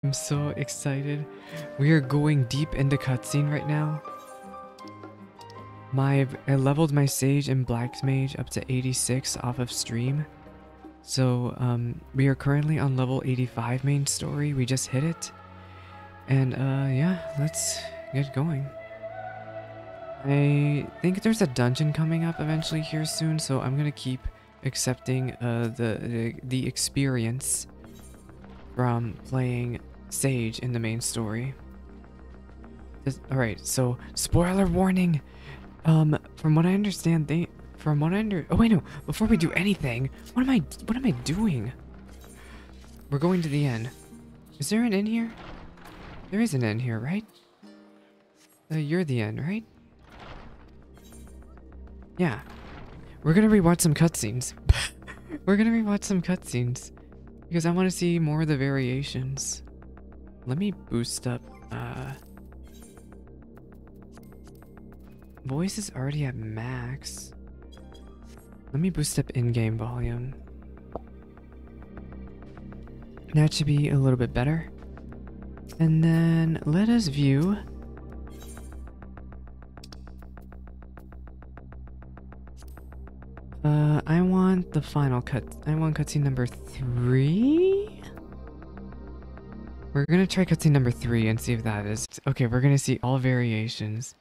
I'm so excited. We are going deep into cutscene right now. I leveled my Sage and Black Mage up to 86 off of stream. So we are currently on level 85 main story. We just hit it. And yeah, let's get going. I think there's a dungeon coming up eventually here soon, so I'm gonna keep accepting the experience from playing Sage in the main story. Alright, so spoiler warning. From what I understand, oh wait, no, before we do anything, what am I doing? We're going to the inn. Is there an inn here? There is an inn here, right? You're the inn, right? Yeah. We're gonna rewatch some cutscenes. We're gonna rewatch some cutscenes. Because I want to see more of the variations. Let me boost up, voice is already at max. Let me boost up in-game volume. That should be a little bit better. And then let us view. I want the final cut. I want cutscene number 3. We're gonna try cutscene number 3 and see if that is. Okay, we're gonna see all variations.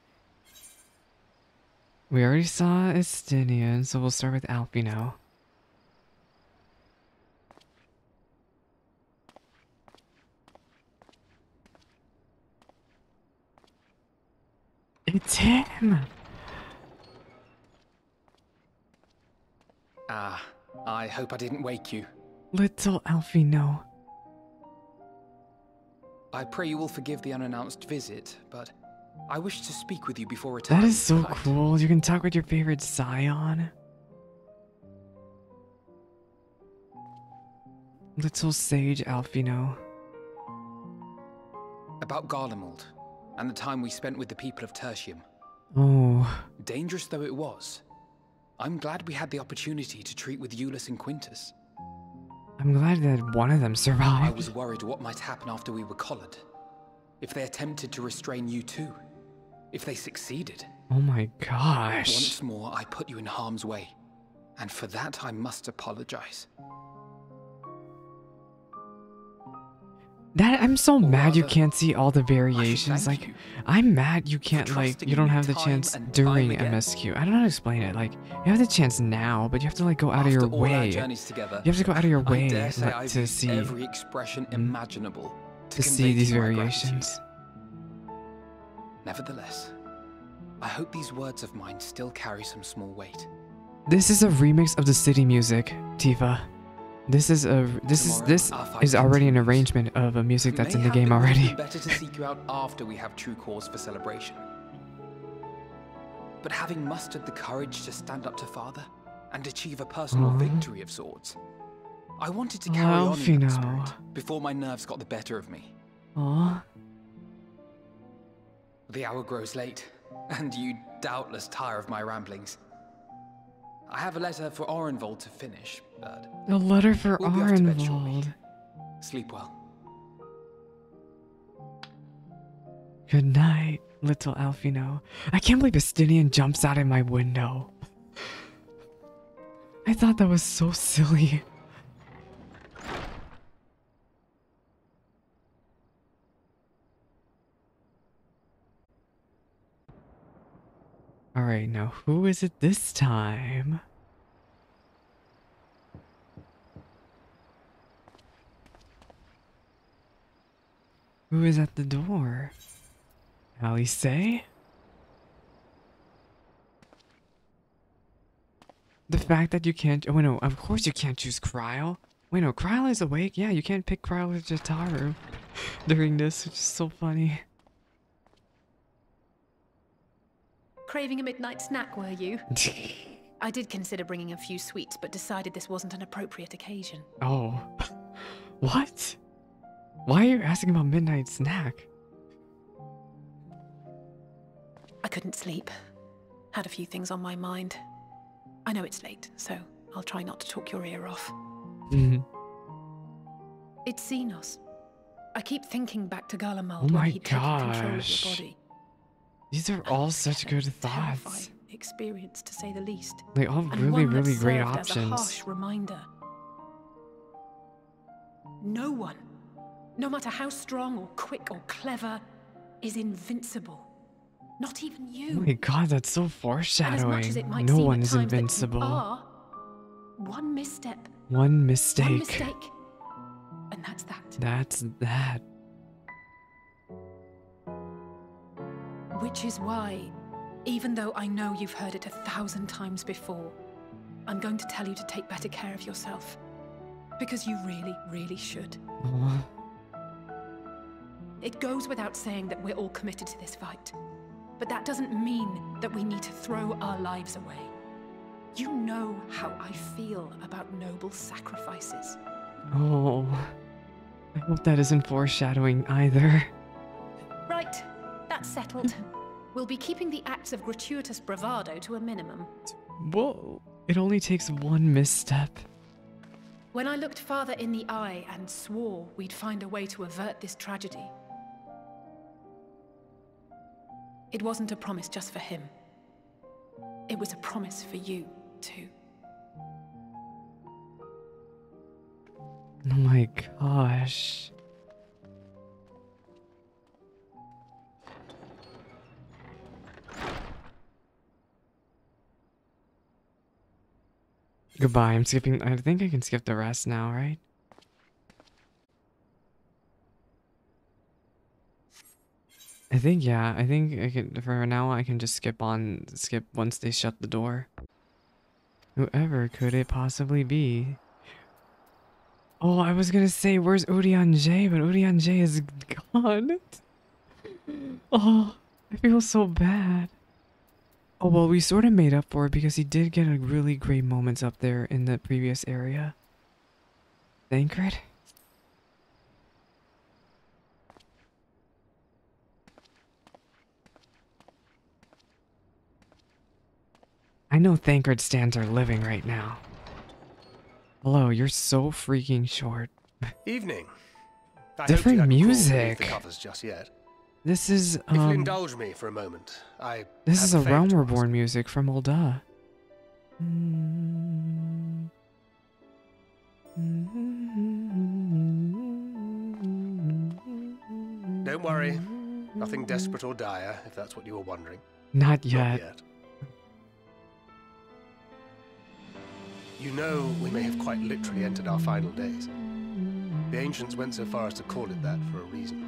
We already saw Estinian, so we'll start with Alfie now. It's him! Ah, I hope I didn't wake you. Little Alfie, no. I pray you will forgive the unannounced visit, but I wish to speak with you before retiring. That is so cool. You can talk with your favorite scion. Little Sage Alfino. About Garlemald, and the time we spent with the people of Tertium. Oh. Dangerous though it was, I'm glad we had the opportunity to treat with Euless and Quintus. I'm glad that one of them survived. I was worried what might happen after we were collared. If they attempted to restrain you too. If they succeeded. Oh my gosh. Once more, I put you in harm's way. And for that, I must apologize. I'm so mad you can't see all the variations. Like, I'm mad you can't, like, you don't have the chance during MSQ. I don't know how to explain it. Like, you have the chance now, but you have to, like, go out of your way. You have to go out of your way to see every expression imaginable to see these variations. Nevertheless, I hope these words of mine still carry some small weight. This is a remix of the city music, Tifa. This is already an arrangement of a music that's in the game already. Better to seek you out after we have true cause for celebration. But having mustered the courage to stand up to Father and achieve a personal victory of sorts, I wanted to carry on in that spirit before my nerves got the better of me. Aww. The hour grows late, and you doubtless tire of my ramblings. I have a letter for Orenvold to finish, but... A letter for Orenvold. Sleep well. Good night, little Alfino. I can't believe Estinian jumps out of my window. I thought that was so silly. Alright, now who is it this time? Who is at the door? Alice? The fact that you can't... Oh, no, of course you can't choose Kryle. Wait, no, Kryle is awake? Yeah, you can't pick Kryle with Jataru during this, which is so funny. Craving a midnight snack, were you? I did consider bringing a few sweets, but decided this wasn't an appropriate occasion. Oh. What? Why are you asking about midnight snack? I couldn't sleep. Had a few things on my mind. I know it's late, so I'll try not to talk your ear off. It's Xenos. I keep thinking back to Garlemald Oh when my he'd taken control of gosh. your body. These are all such good Terrifying thoughts. experience, to say the least. They all And really, one that really great served as a options. harsh reminder. No one, no matter how strong or quick or clever, is invincible. Not even you. Oh my god, that's so And foreshadowing. as much as it might No seem one at is times that you invincible. are, one misstep, One mistake. one mistake, and that's that. That's that. Which is why, even though I know you've heard it 1,000 times before, I'm going to tell you to take better care of yourself. Because you really, really should. Oh, It goes without saying that we're all committed to this fight. But that doesn't mean that we need to throw our lives away. You know how I feel about noble sacrifices. oh. I hope that isn't foreshadowing either. Right, that's settled. We'll be keeping the acts of gratuitous bravado to a minimum. Whoa. It only takes one misstep. When I looked Father in the eye and swore we'd find a way to avert this tragedy, it wasn't a promise just for him. It was a promise for you, too. Oh my gosh. Goodbye, I'm skipping. I think I can skip the rest now, right? I think, yeah. I think I can, for now, I can just skip once they shut the door. Whoever could it possibly be? Oh, I was gonna say, where's Urianger? But Urianger is gone. Oh, I feel so bad. Oh, well, we sort of made up for it because he did get a really great moments up there in the previous area. Thancred? I know Thancred stands are living right now. Hello, you're so freaking short. Evening. Different music. Read the covers just yet. This is, If you'll indulge me for a moment, this is a have favor Realm to Reborn ask. music from Ulda. Don't worry. Nothing desperate or dire, if that's what you were wondering. Not Not yet. yet. You know, we may have quite literally entered our final days. The ancients went so far as to call it that for a reason.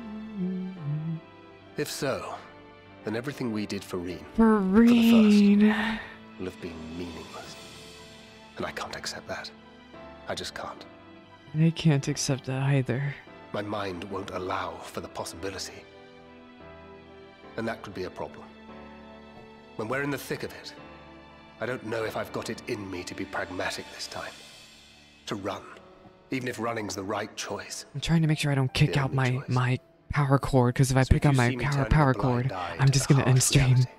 If so, then everything we did for Reen Fareen. will have been meaningless. And I can't accept that. I just can't. I can't accept that either. My mind won't allow for the possibility. And that could be a problem. When we're in the thick of it, I don't know if I've got it in me to be pragmatic this time. To run, even if running's the right choice. I'm trying to make sure I don't kick The out only my choice. power cord, because if I So pick if out you my see me turning a power blind cord, eye I'm to just the gonna end harsh stream. reality,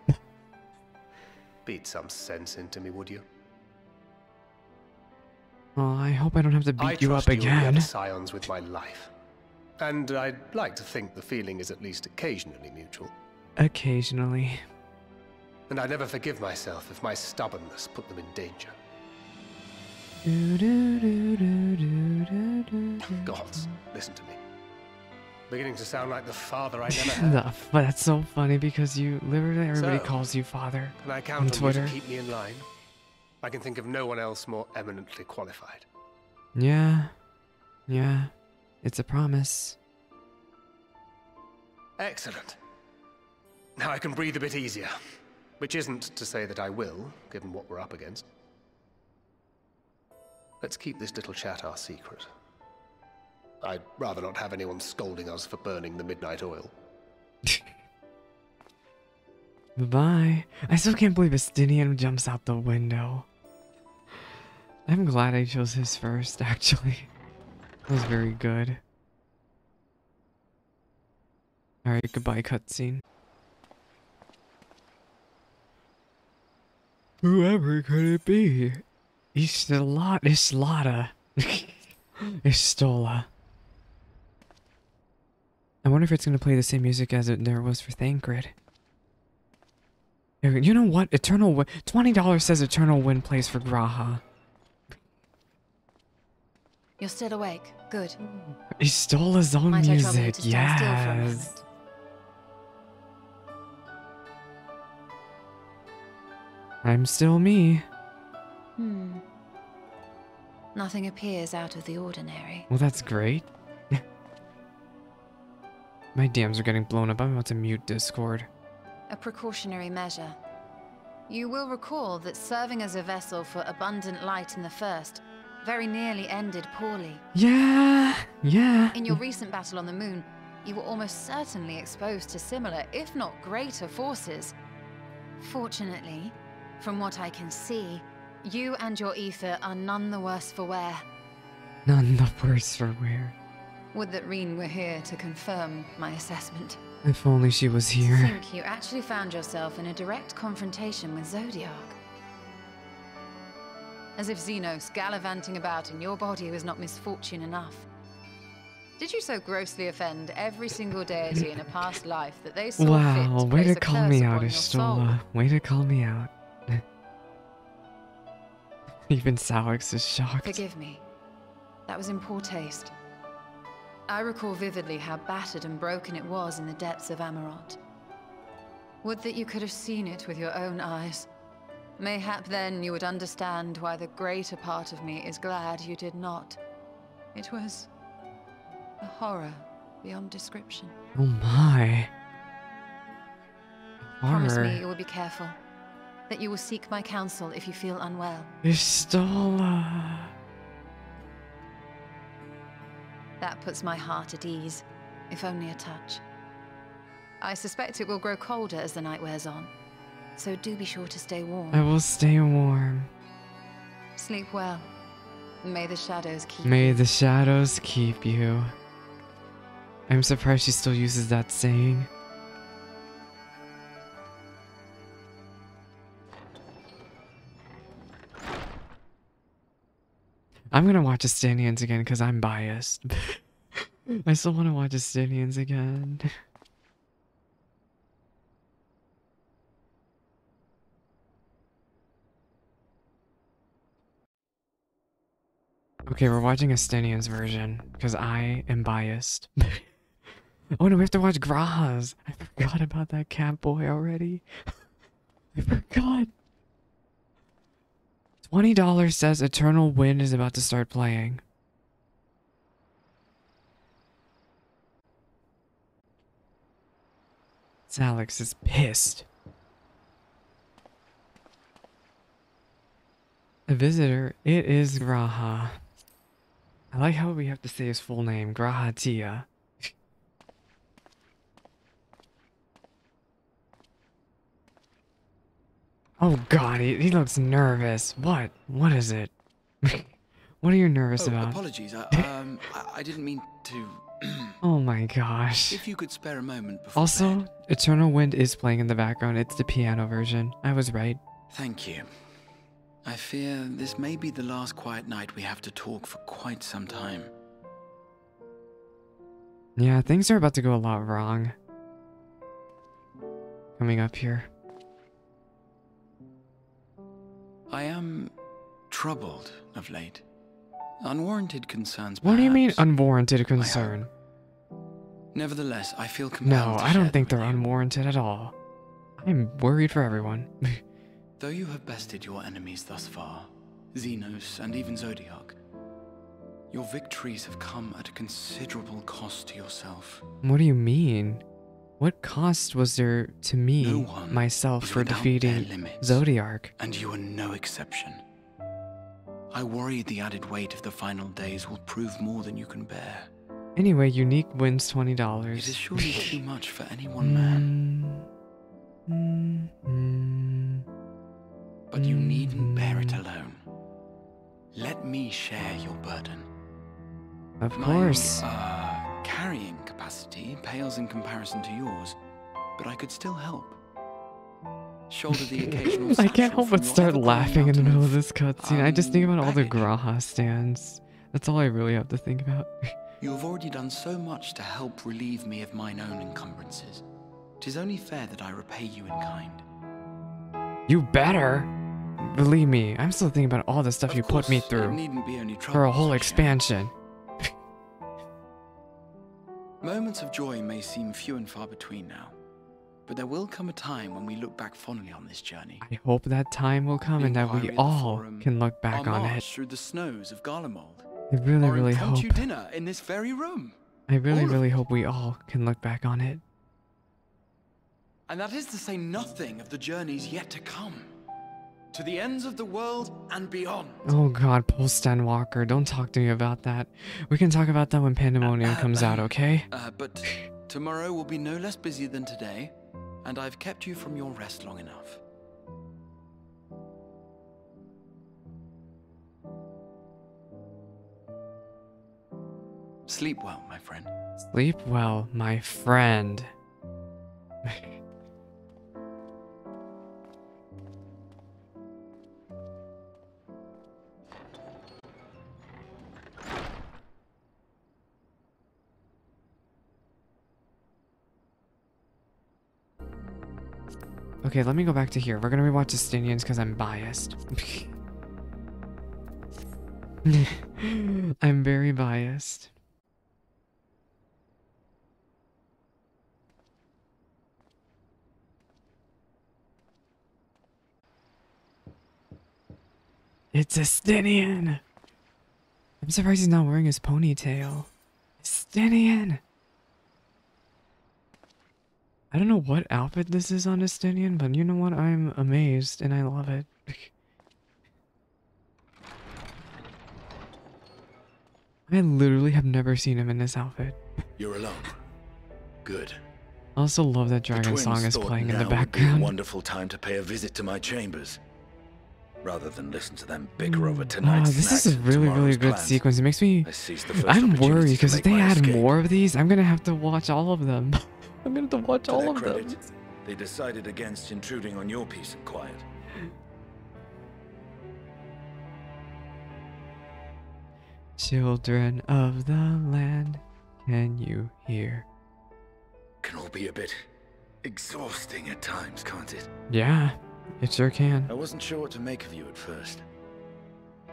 beat some sense into me, would you? Oh, I hope I don't have to I beat you up trust the again. other scions with my life. And I'd like to think the feeling is at least occasionally mutual. Occasionally. And I never forgive myself if my stubbornness put them in danger. Gods, listen to me. Beginning to sound like the father I never had. That's so funny because you literally everybody So, calls you father. Can I on count on Twitter. you to keep me in line? I can think of no one else more eminently qualified. Yeah. Yeah. It's a promise. Excellent. Now I can breathe a bit easier. Which isn't to say that I will, given what we're up against. Let's keep this little chat our secret. I'd rather not have anyone scolding us for burning the midnight oil. Bye. I still can't believe Estinian jumps out the window. I'm glad I chose his first, actually. That was very good. Alright, goodbye cutscene. Whoever could it be? Islata. Istola. I wonder if it's going to play the same music as there was for Thancred. You know what? Eternal Wind. $20 says Eternal Wind plays for Graha. You're still awake. Good. He stole his own Might music. I trouble you to stand still for a Yes. moment? I'm still me. Nothing appears out of the ordinary. Well, that's great. My DMs are getting blown up. I'm about to mute Discord. A precautionary measure. You will recall that serving as a vessel for abundant light in the First very nearly ended poorly. Yeah. In your recent battle on the moon, you were almost certainly exposed to similar, if not greater, forces. Fortunately, from what I can see, you and your ether are none the worse for wear. None the worse for wear. Would that Reen were here to confirm my assessment. If only she was To here. think you actually found yourself in a direct confrontation with Zodiac. As if Xenos gallivanting about in your body was not misfortune enough. Did you so grossly offend every single deity in a past life that they saw fit Wow, to way place to a call curse me upon out, your soul? Ishtola. Way to call me out. Even Salix is shocked. Forgive me. That was in poor taste. I recall vividly how battered and broken it was in the depths of Amarant. Would that you could have seen it with your own eyes. Mayhap then you would understand why the greater part of me is glad you did not. It was a horror beyond description. Oh my. Promise me Horror. you will be careful. That you will seek my counsel if you feel unwell. Ishtola. That puts my heart at ease, if only a touch. I suspect it will grow colder as the night wears on, so do be sure to stay warm. I will stay warm. Sleep well. May the shadows keep May you. the shadows keep you. I'm surprised she still uses that saying. I'm gonna watch Estinians again because I'm biased. I still want to watch Estinians again. Okay, we're watching Estinians version because I am biased. Oh no, we have to watch Graha's. I forgot about that cat boy already. I forgot. $20 says Eternal Wind is about to start playing. Alex is pissed. A visitor, it is Graha. I like how we have to say his full name, Graha Tia. Oh god, he looks nervous. What? What is it? What are you nervous about? Apologies. I didn't mean to. Oh my gosh. If you could spare a moment before Also, bed. Eternal Wind is playing in the background. It's the piano version. I was right. Thank you. I fear this may be the last quiet night we have to talk for quite some time. Yeah, things are about to go a lot wrong. Coming up here. I am troubled of late. Unwarranted concerns, What do you mean perhaps. unwarranted concern? Nevertheless, I feel No, compelled to I share don't them think they're with you. unwarranted at all. I'm worried for everyone. Though you have bested your enemies thus far, Xenos and even Zodiac, your victories have come at a considerable cost to yourself. What do you mean? What cost was there to me, No one myself, is for without defeating their limits. Zodiac? And you are no exception. I worry the added weight of the final days will prove more than you can bear. Anyway, Unique wins $20. It is surely too much for any one man. But you needn't bear it alone. Let me share your burden. Of course. My carrying capacity pales in comparison to yours, but I could still help. Shoulder the occasional I can't satchel help from but your start ever-growing laughing in the mountain middle of of, this cutscene. I just think about all the baggage. Graha stands. That's all I really have to think about. You have already done so much to help relieve me of mine own encumbrances. 'Tis only fair that I repay you in kind. You better. Believe me, I'm still thinking about all the stuff Of you course, put me it through needn't be only for a whole troubles, expansion. Moments of joy may seem few and far between now, but there will come a time when we look back fondly on this journey. I hope that time will come The and that we inquiry at the all forum, can look back our on march it. through the snows of Garlemald, I really, our really hope. impromptu dinner in this very room. I really, All of really it. hope we all can look back on it. And that is to say nothing of the journeys yet to come, to the ends of the world and beyond. Oh god, post Endwalker, don't talk to me about that. We can talk about that when Pandemonium comes out, okay? But tomorrow will be no less busy than today, and I've kept you from your rest long enough. Sleep well, my friend. Sleep well, my friend. Okay, let me go back to here. We're gonna rewatch Justinians because I'm biased. I'm very biased. It's Justinian! I'm surprised he's not wearing his ponytail. Justinian! I don't know what outfit this is on Justinian, but you know what? I'm amazed and I love it. I literally have never seen him in this outfit. You're alone. Good. I also love that The Dragon twins song is thought playing in the now would be a background. wonderful time to pay a visit to my chambers, rather than listen to them bicker over tonight's This snacks is a and really, tomorrow's good plans. sequence. It makes me... I seized the first I'm opportunity worried to because if make they my add escape. more of these, I'm gonna have to watch all of them. I'm gonna have to watch To all their of them. credit, they decided against intruding on your peace and quiet. Children of the land, can you hear? Can all be a bit exhausting at times, can't it? Yeah, it sure can. I wasn't sure what to make of you at first.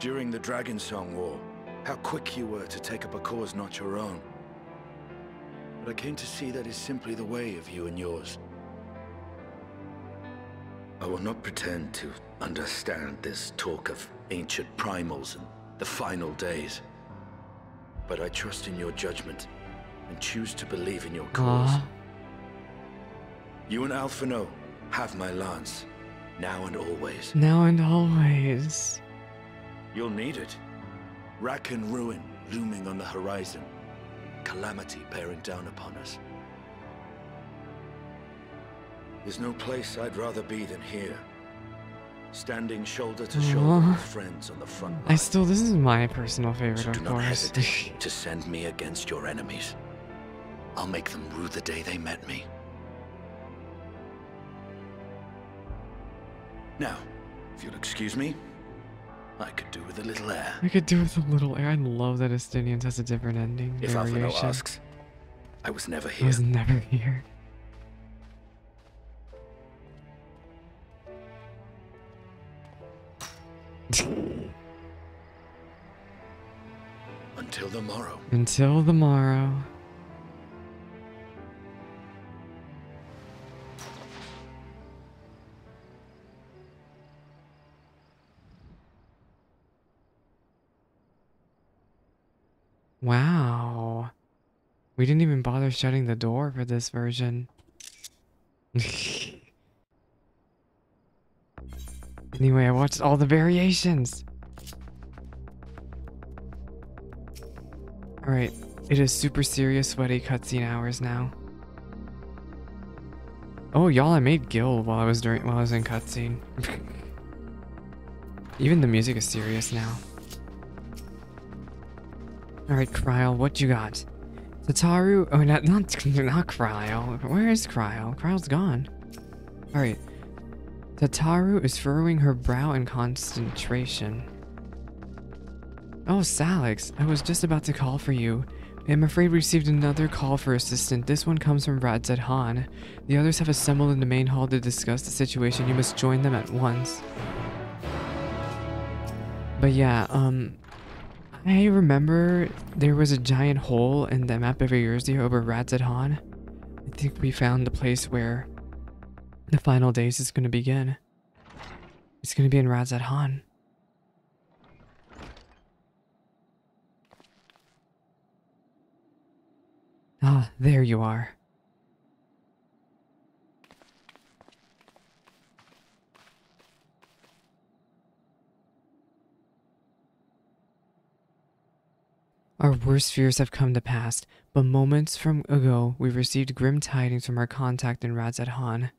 During the Dragon Song War, how quick you were to take up a cause not your own. But I came to see that is simply the way of you and yours. I will not pretend to understand this talk of ancient primals and the final days. But I trust in your judgment and choose to believe in your cause. Aw. You and Alphino have my lance, now and always. Now and always. You'll need it. Rack and ruin looming on the horizon. Calamity bearing down upon us. There's no place I'd rather be than here. Standing shoulder to shoulder with friends on the front line. This is my personal favorite, So do of not course. hesitate to send me against your enemies. I'll make them rue the day they met me. Now, if you'll excuse me, I could do with a little air. I could do with a little air. I love that Justinians has a different ending. If Alphino variation. asks, I was never I here. was never here. Until the morrow. Until the morrow. Wow. We didn't even bother shutting the door for this version. Anyway, I watched all the variations. Alright, it is super serious, sweaty cutscene hours now. Oh, y'all, I made Gil while I was in cutscene. Even the music is serious now. Alright, Kryl, what you got? Tataru? Oh, not Kryl. Where is Kryl? Kryl's gone. Alright. Tataru is furrowing her brow in concentration. Oh, Salix, I was just about to call for you. I'm afraid we received another call for assistance. This one comes from Radzed Han. The others have assembled in the main hall to discuss the situation. You must join them at once. But yeah, I remember there was a giant hole in the map of Eorzea over Radzed Han. I think we found the place where the final days is going to begin. It's going to be in Radzed Han. Ah, there you are. Our worst fears have come to pass, but moments from ago we received grim tidings from our contact in Radzed Han.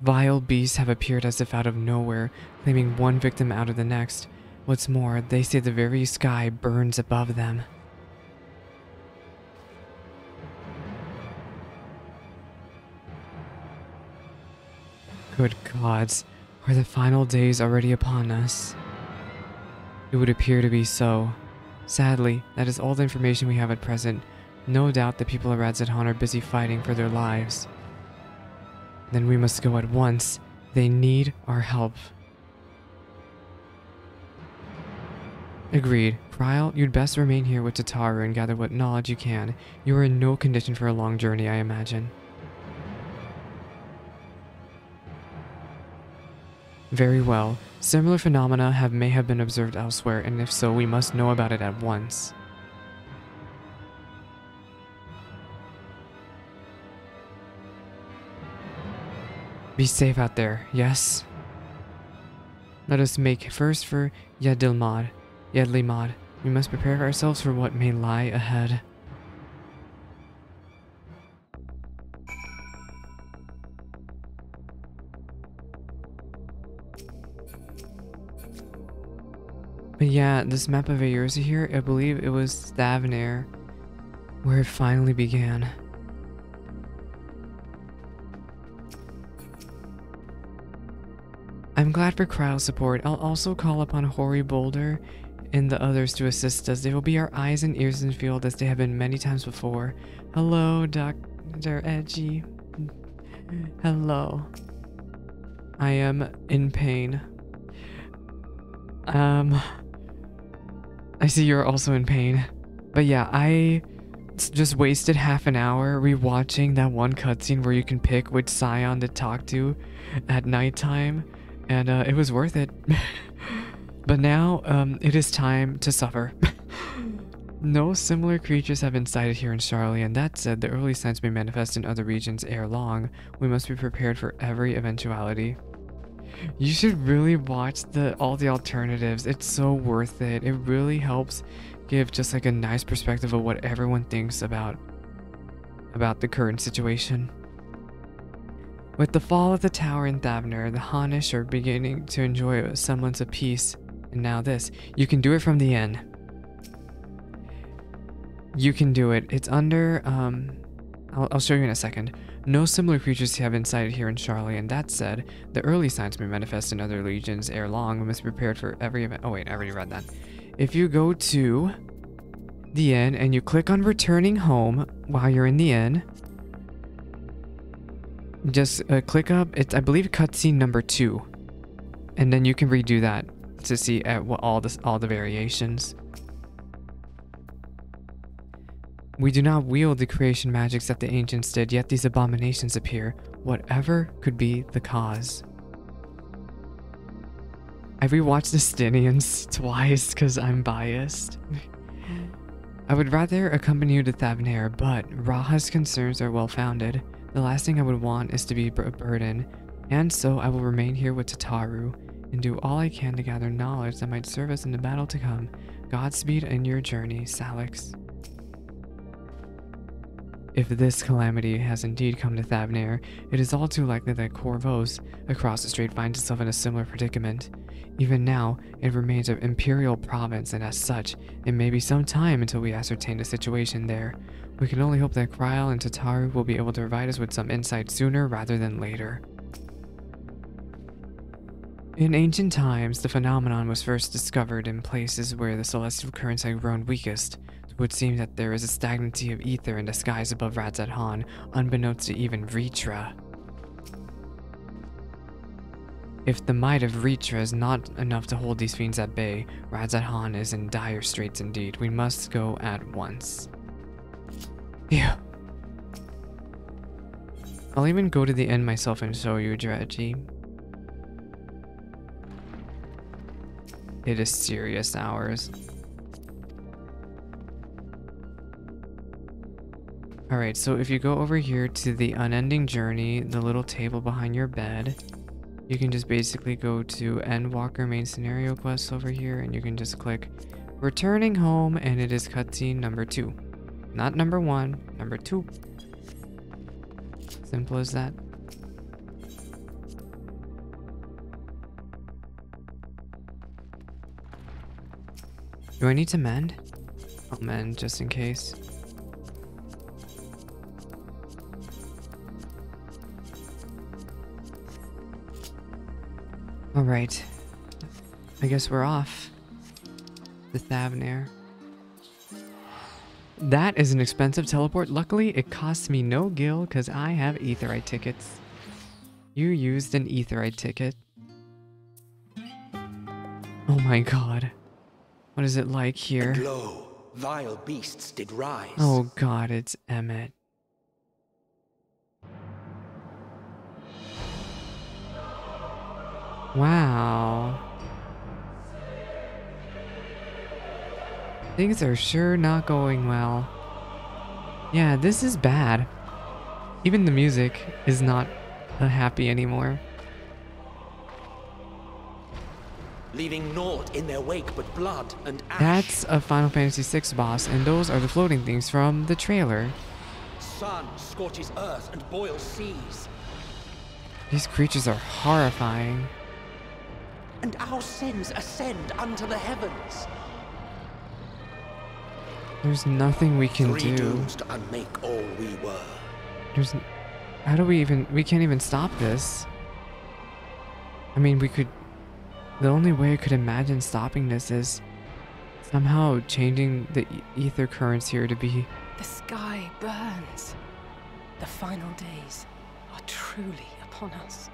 Vile beasts have appeared as if out of nowhere, claiming one victim out of the next. What's more, they say the very sky burns above them. Good gods, are the final days already upon us? It would appear to be so. Sadly, that is all the information we have at present. No doubt the people of Radzed Han are busy fighting for their lives. Then we must go at once. They need our help. Agreed. Kryl, you'd best remain here with Tataru and gather what knowledge you can. You are in no condition for a long journey, I imagine. Very well. Similar phenomena may have been observed elsewhere, and if so, we must know about it at once. Be safe out there, yes? Let us make first for Yedlimad. We must prepare ourselves for what may lie ahead. But yeah, this map of Eorzea here, I believe it was Thavnair where it finally began. I'm glad for Kryl's support. I'll also call upon Hori Boulder and the others to assist us. They will be our eyes and ears in the field as they have been many times before. Hello, Dr. Edgy. Hello. I am in pain. I see you're also in pain. But yeah, I just wasted half an hour rewatching that one cutscene where you can pick which scion to talk to at nighttime, and it was worth it. But now, it is time to suffer. No similar creatures have been sighted here in Charlie, and that said, the early signs may manifest in other regions ere long. We must be prepared for every eventuality. You should really watch all the alternatives. It's so worth it. It really helps give just like a nice perspective of what everyone thinks about the current situation. With the fall of the tower in Thavnair, the Hanish are beginning to enjoy a semblance of peace. And now this. You can do it from the inn. You can do it. It's under, I'll show you in a second. No similar creatures have been sighted here in Charlie, and that said, the early signs may manifest in other legions ere long. We must be prepared for every event. Oh wait, I already read that. If you go to the inn and you click on returning home while you're in the inn, just click up, it's I believe cutscene number 2, and then you can redo that to see all the variations. We do not wield the creation magics that the ancients did, yet these abominations appear. Whatever could be the cause. I rewatched the Stinians twice because I'm biased. I would rather accompany you to Thavnair, but Raha's concerns are well founded. The last thing I would want is to be a burden, and so I will remain here with Tataru and do all I can to gather knowledge that might serve us in the battle to come. Godspeed in your journey, Salix. If this calamity has indeed come to Thavnair, it is all too likely that Corvos across the strait finds itself in a similar predicament. Even now, it remains an imperial province, and as such, it may be some time until we ascertain the situation there. We can only hope that Kryl and Tataru will be able to provide us with some insight sooner rather than later. In ancient times, the phenomenon was first discovered in places where the celestial currents had grown weakest. The would seem that there is a stagnancy of ether in the skies above Radzat Han, unbeknownst to even Vritra. If the might of Vritra is not enough to hold these fiends at bay, Radzat Han is in dire straits indeed. We must go at once. Phew. I'll even go to the end myself and show you, Dredgy. It is serious hours. Alright, so if you go over here to the unending journey, the little table behind your bed, you can just basically go to Endwalker main scenario quest over here, and you can just click returning home, and it is cutscene number 2. Not number 1, number 2. Simple as that. Do I need to mend? I'll mend just in case. Alright. I guess we're off. The Thavnair. That is an expensive teleport. Luckily, it costs me no gil because I have aetheryte tickets. You used an aetheryte ticket. Oh my god. What is it like here? Lo, vile beasts did rise. Oh god, it's Emmett. Wow. Things are sure not going well. Yeah, this is bad. Even the music is not happy anymore. Leaving naught in their wake but blood and ash. That's a Final Fantasy VI boss, and those are the floating things from the trailer. Sun scorches earth and boils seas. These creatures are horrifying. And our sins ascend unto the heavens. There's nothing we can Three do. dooms to unmake all we were. There's... How do we even... We can't even stop this. I mean, we could... The only way I could imagine stopping this is somehow changing the ether currents here to be... The sky burns. The final days are truly upon us.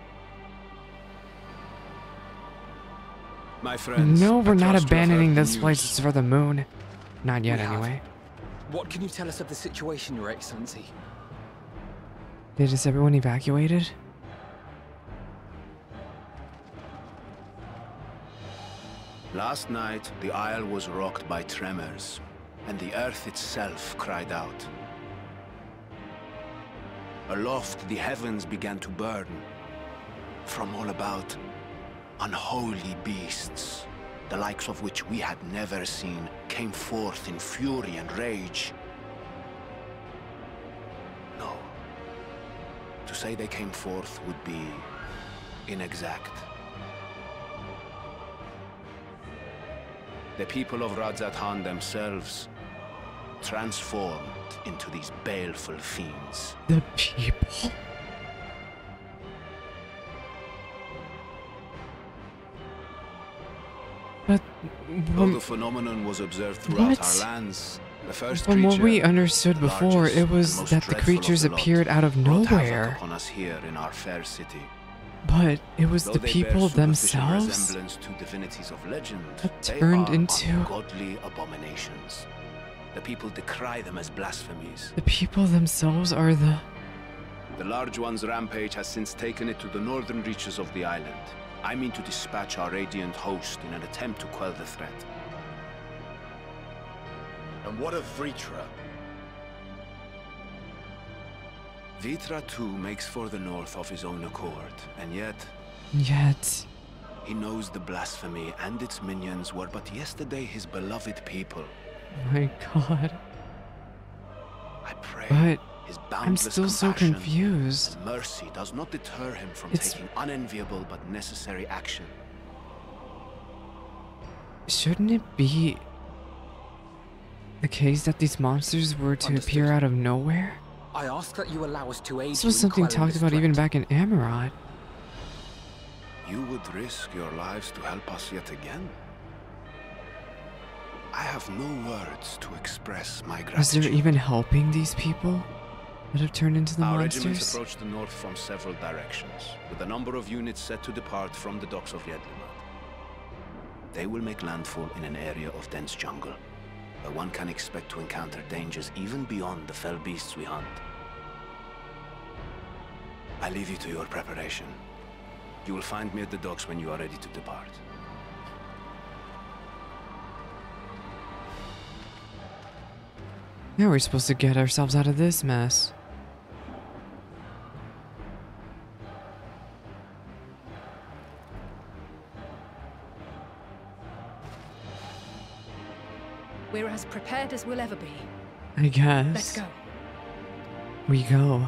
My friends, No, we're not I trust you have abandoning heard the this place. news. It's for the moon. Not yet, We have. anyway. What can you tell us of the situation, Your Excellency? Is everyone evacuated? Last night, the isle was rocked by tremors, and the earth itself cried out. Aloft, the heavens began to burn. From all about, unholy beasts, the likes of which we had never seen, came forth in fury and rage. No. To say they came forth would be inexact. The people of Radzat Han themselves transformed into these baleful fiends. The people? But... Though the phenomenon was observed throughout our lands, the first From what we creature, understood the before, largest it was and most that the dreadful of creatures the lot, appeared out of brought havoc nowhere. upon us here in our fair city. But it was Though the they people bear superficial themselves resemblance to divinities of legend, that they turned are into... ungodly abominations. The people decry them as blasphemies. The people themselves are the... The Large One's rampage has since taken it to the northern reaches of the island. I mean to dispatch our radiant host in an attempt to quell the threat. And what of Vritra? Vritra too makes for the north of his own accord, and yet... Yet... He knows the blasphemy and its minions were but yesterday his beloved people. My god. I pray But... his I'm boundless still so compassion confused. and mercy does not deter him from It's- taking unenviable but necessary action. Shouldn't it be... the case that these monsters were to Understood. appear out of nowhere? I ask that you allow us to aid This you was in something quelling talked this about even threat. back in Amarot. You would risk your lives to help us yet again? I have no words to express my gratitude. Is there even helping these people that have turned into the Our monsters? regiments approach the north from several directions, with a number of units set to depart from the docks of Jedlimat. They will make landfall in an area of dense jungle, where one can expect to encounter dangers even beyond the fell beasts we hunt. I leave you to your preparation. You will find me at the docks when you are ready to depart. Yeah, we're supposed to get ourselves out of this mess. We're as prepared as we'll ever be. I guess. Let's go. We go.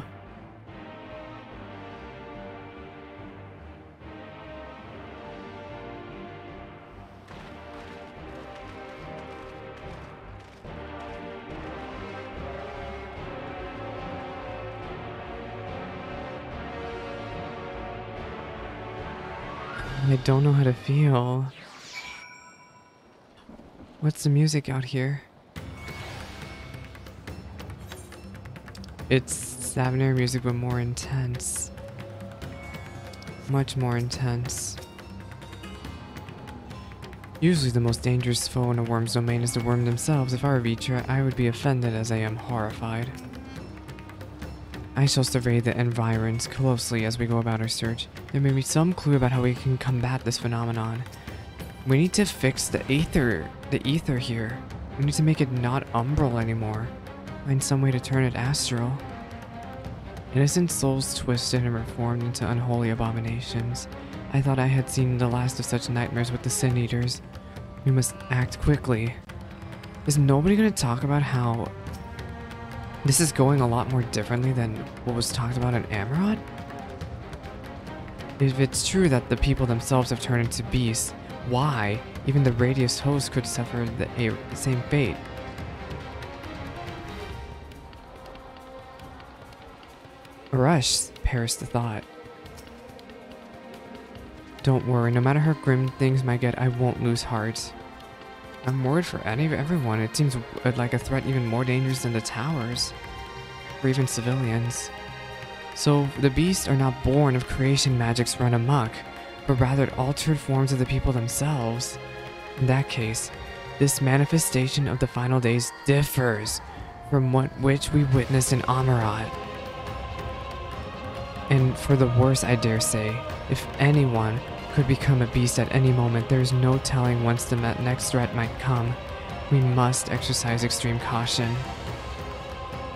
I don't know how to feel. What's the music out here? It's Savannaire music, but more intense. Much more intense. Usually the most dangerous foe in a worm's domain is the worm themselves. If I were Vitra, I would be offended as I am horrified. I shall survey the environs closely as we go about our search. There may be some clue about how we can combat this phenomenon. We need to fix the ether here. We need to make it not umbral anymore. Find some way to turn it astral. Innocent souls twisted and reformed into unholy abominations. I thought I had seen the last of such nightmares with the Sin Eaters. We must act quickly. Is nobody going to talk about how this is going a lot more differently than what was talked about in Amarot? If it's true that the people themselves have turned into beasts, why even the Radius host could suffer the same fate? A rush perished the thought. Don't worry, no matter how grim things might get, I won't lose heart. I'm worried for everyone. It seems like a threat even more dangerous than the towers, or even civilians. So the beasts are not born of creation magics run amok, but rather altered forms of the people themselves. In that case, this manifestation of the final days differs from which we witnessed in Amarot. And for the worse, I dare say, if anyone could become a beast at any moment, there is no telling whence the next threat might come. We must exercise extreme caution.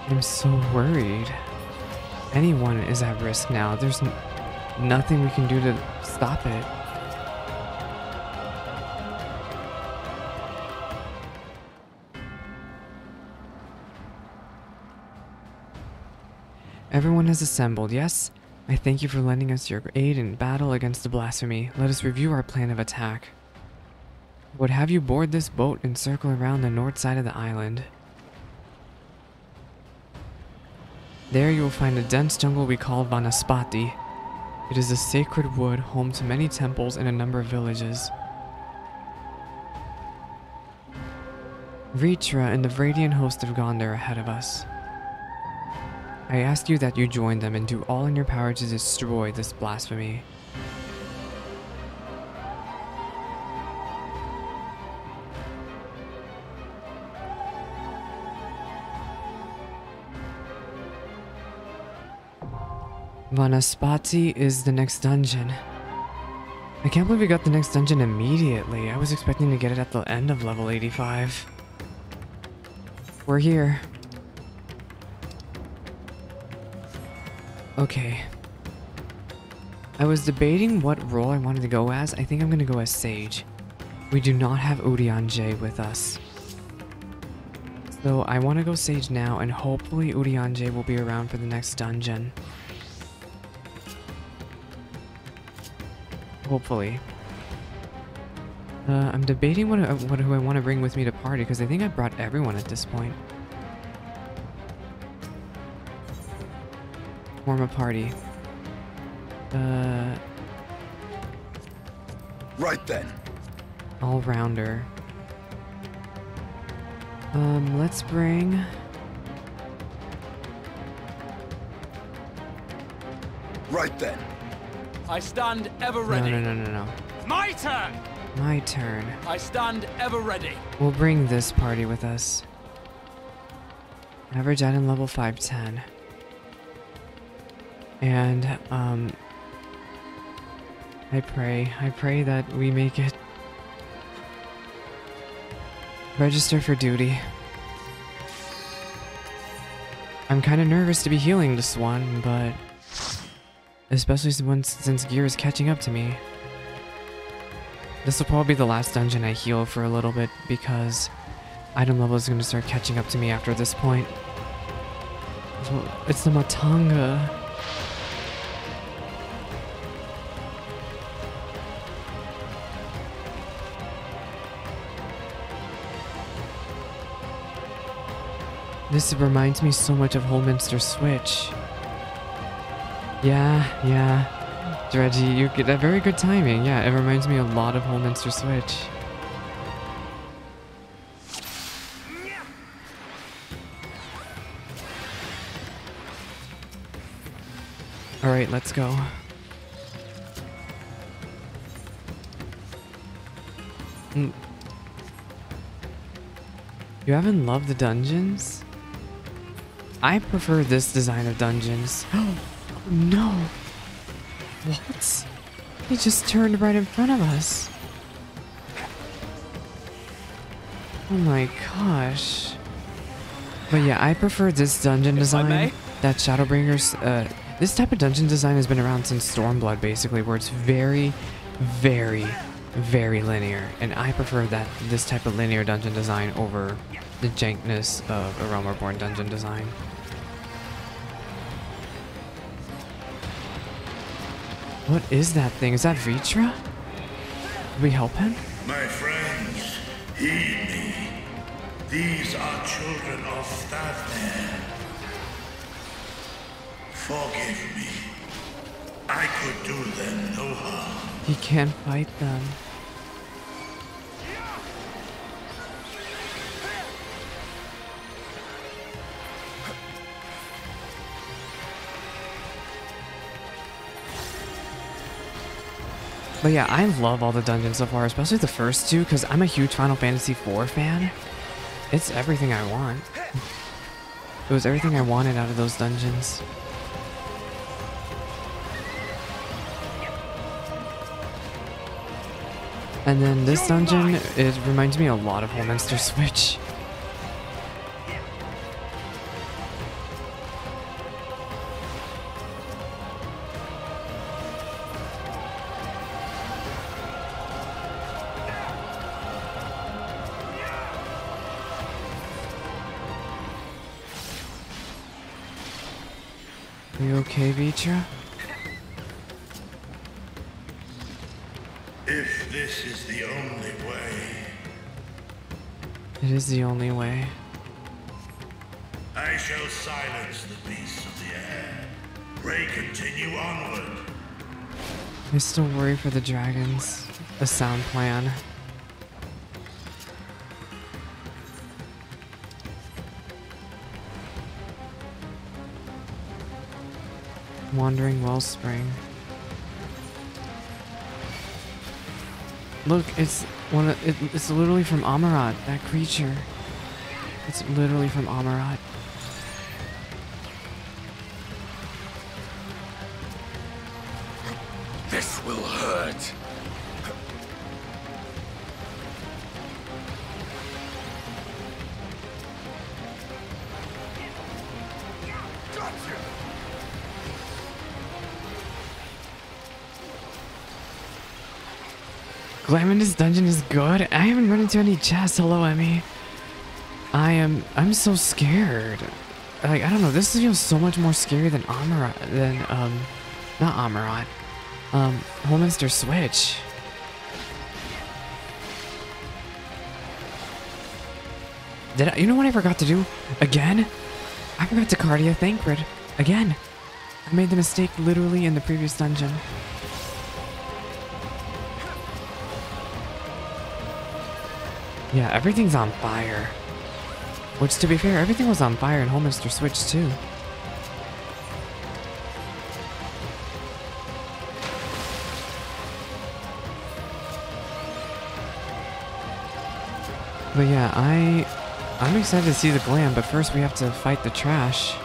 I'm so worried. Anyone is at risk now. There's nothing we can do to stop it. Everyone has assembled, yes? I thank you for lending us your aid in battle against the blasphemy. Let us review our plan of attack. I would have you board this boat and circle around the north side of the island. There you will find a dense jungle we call Vanaspati. It is a sacred wood, home to many temples and a number of villages. Vitra and the Vradian host have gone there ahead of us. I ask you that you join them and do all in your power to destroy this blasphemy. Vanaspati is the next dungeon. I can't believe we got the next dungeon immediately. I was expecting to get it at the end of level 85. We're here. Okay. I was debating what role I wanted to go as. I think I'm gonna go as Sage. We do not have Urianger with us. So I want to go Sage now, and hopefully Urianger will be around for the next dungeon. Hopefully. I'm debating who I want to bring with me to party, because I think I brought everyone at this point. Form a party. Right then. All-rounder. Let's bring... Right then. I stand ever ready. No. My turn! My turn. I stand ever ready. We'll bring this party with us. Average item level 510. And, I pray that we make it. Register for duty. I'm kind of nervous to be healing this one, but... Especially since gear is catching up to me. This will probably be the last dungeon I heal for a little bit, because item level is going to start catching up to me after this point. It's the Matanga. This reminds me so much of Holminster Switch. Yeah. Reggie, you get that very good timing. Yeah, it reminds me a lot of Holminster Switch. Alright, let's go. You haven't loved the dungeons? I prefer this design of dungeons. Oh no! What? He just turned right in front of us. Oh my gosh. But yeah, I prefer this dungeon design. That Shadowbringers, this type of dungeon design has been around since Stormblood, basically, where it's very, very, very linear. And I prefer this type of linear dungeon design over the jankness of a Realm Reborn dungeon design. What is that thing? Is that Vitra? Did we help him? My friends, heed me. These are children of Statman. Forgive me. I could do them no harm. He can't fight them. But yeah, I love all the dungeons so far, especially the first two, because I'm a huge Final Fantasy IV fan. It's everything I want. It was everything I wanted out of those dungeons. And then this dungeon, it reminds me a lot of Holminster Switch. You okay, Vitra? If this is the only way... It is the only way. I shall silence the beasts of the air. Pray continue onward. I still worry for the dragons. A sound plan. Wandering Wellspring. Look, it's it's literally from Amarat, that creature. It's literally from Amarat. This will hurt. Glaminus Dungeon is good. I haven't run into any chests. Hello, Emmy. I'm so scared. Like, I don't know, this feels so much more scary than Amarat, not Amarat. Holminster Switch. You know what I forgot to do? Again? I forgot to Cardia Thancred. Again. I made the mistake literally in the previous dungeon. Yeah, everything's on fire. Which, to be fair, everything was on fire in Holminster Switch, too. But yeah, I'm excited to see the glam, but first we have to fight the trash.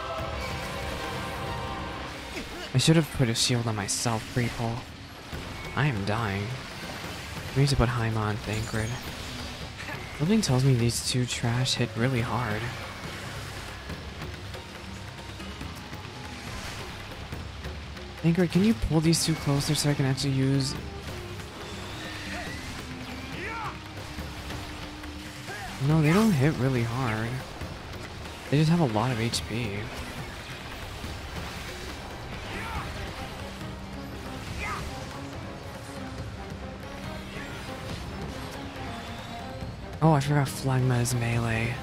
I should have put a shield on myself, Preeple. I am dying. We need to put Haima on Thancred. Something tells me these two trash hit really hard. Thancred, can you pull these two closer so I can actually use... No, they don't hit really hard. They just have a lot of HP. Oh, I forgot Phlegma is melee.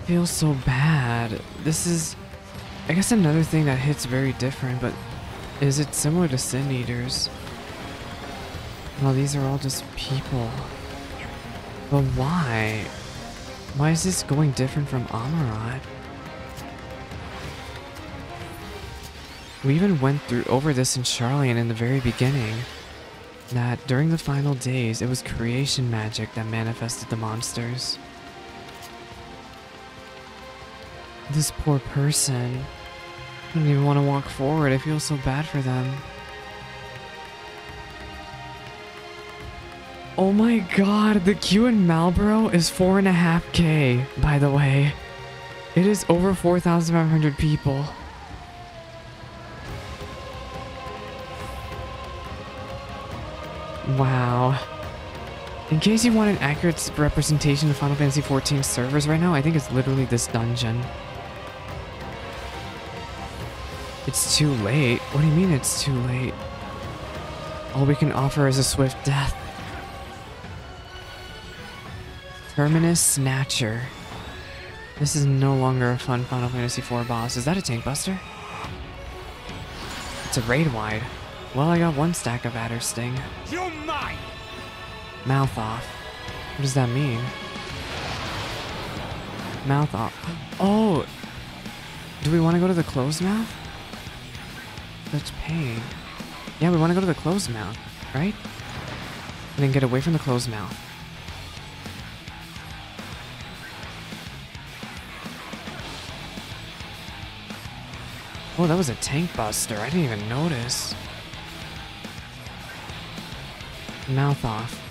Feels so bad. This is, I guess, another thing that hits very different, but is it similar to Sin Eaters? No, these are all just people. But why? Why is this going different from Amarat? We even went over this in Charlian in the very beginning. That during the final days, it was creation magic that manifested the monsters. This poor person. I don't even want to walk forward. I feel so bad for them. Oh my god, the queue in Malboro is 4.5K, by the way. It is over 4,500 people. Wow. In case you want an accurate representation of Final Fantasy XIV servers right now, I think it's literally this dungeon. It's too late. What do you mean it's too late? All we can offer is a swift death. Terminus Snatcher. This is no longer a fun Final Fantasy IV boss. Is that a tank buster? It's a raid wide. Well, I got one stack of Adder Sting. You're mine! Mouth off. What does that mean? Mouth off. Oh! Do we want to go to the closed mouth? Such pain. Yeah, we want to go to the closed mouth, right? And then get away from the closed mouth. Oh, that was a tank buster. I didn't even notice. Mouth off.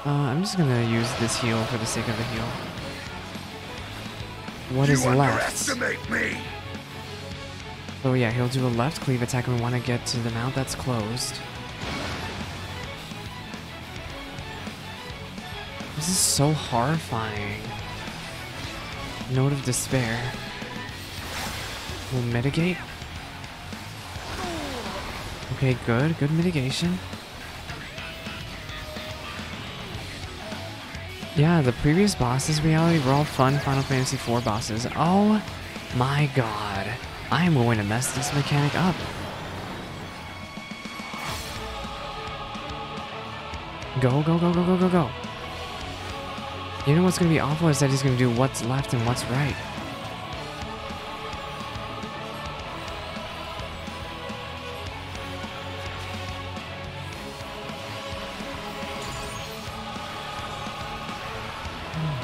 I'm just gonna use this heal for the sake of the heal. What is left? Underestimate me. Oh yeah, he'll do a left cleave attack when we want to get to the mount that's closed. This is so horrifying. Note of despair. We'll mitigate. Okay, good. Good mitigation. Yeah, the previous bosses, reality, were all fun Final Fantasy IV bosses. Oh my god. I am going to mess this mechanic up. Go, go, go, go, go, go, go. You know what's going to be awful is that he's going to do what's left and what's right.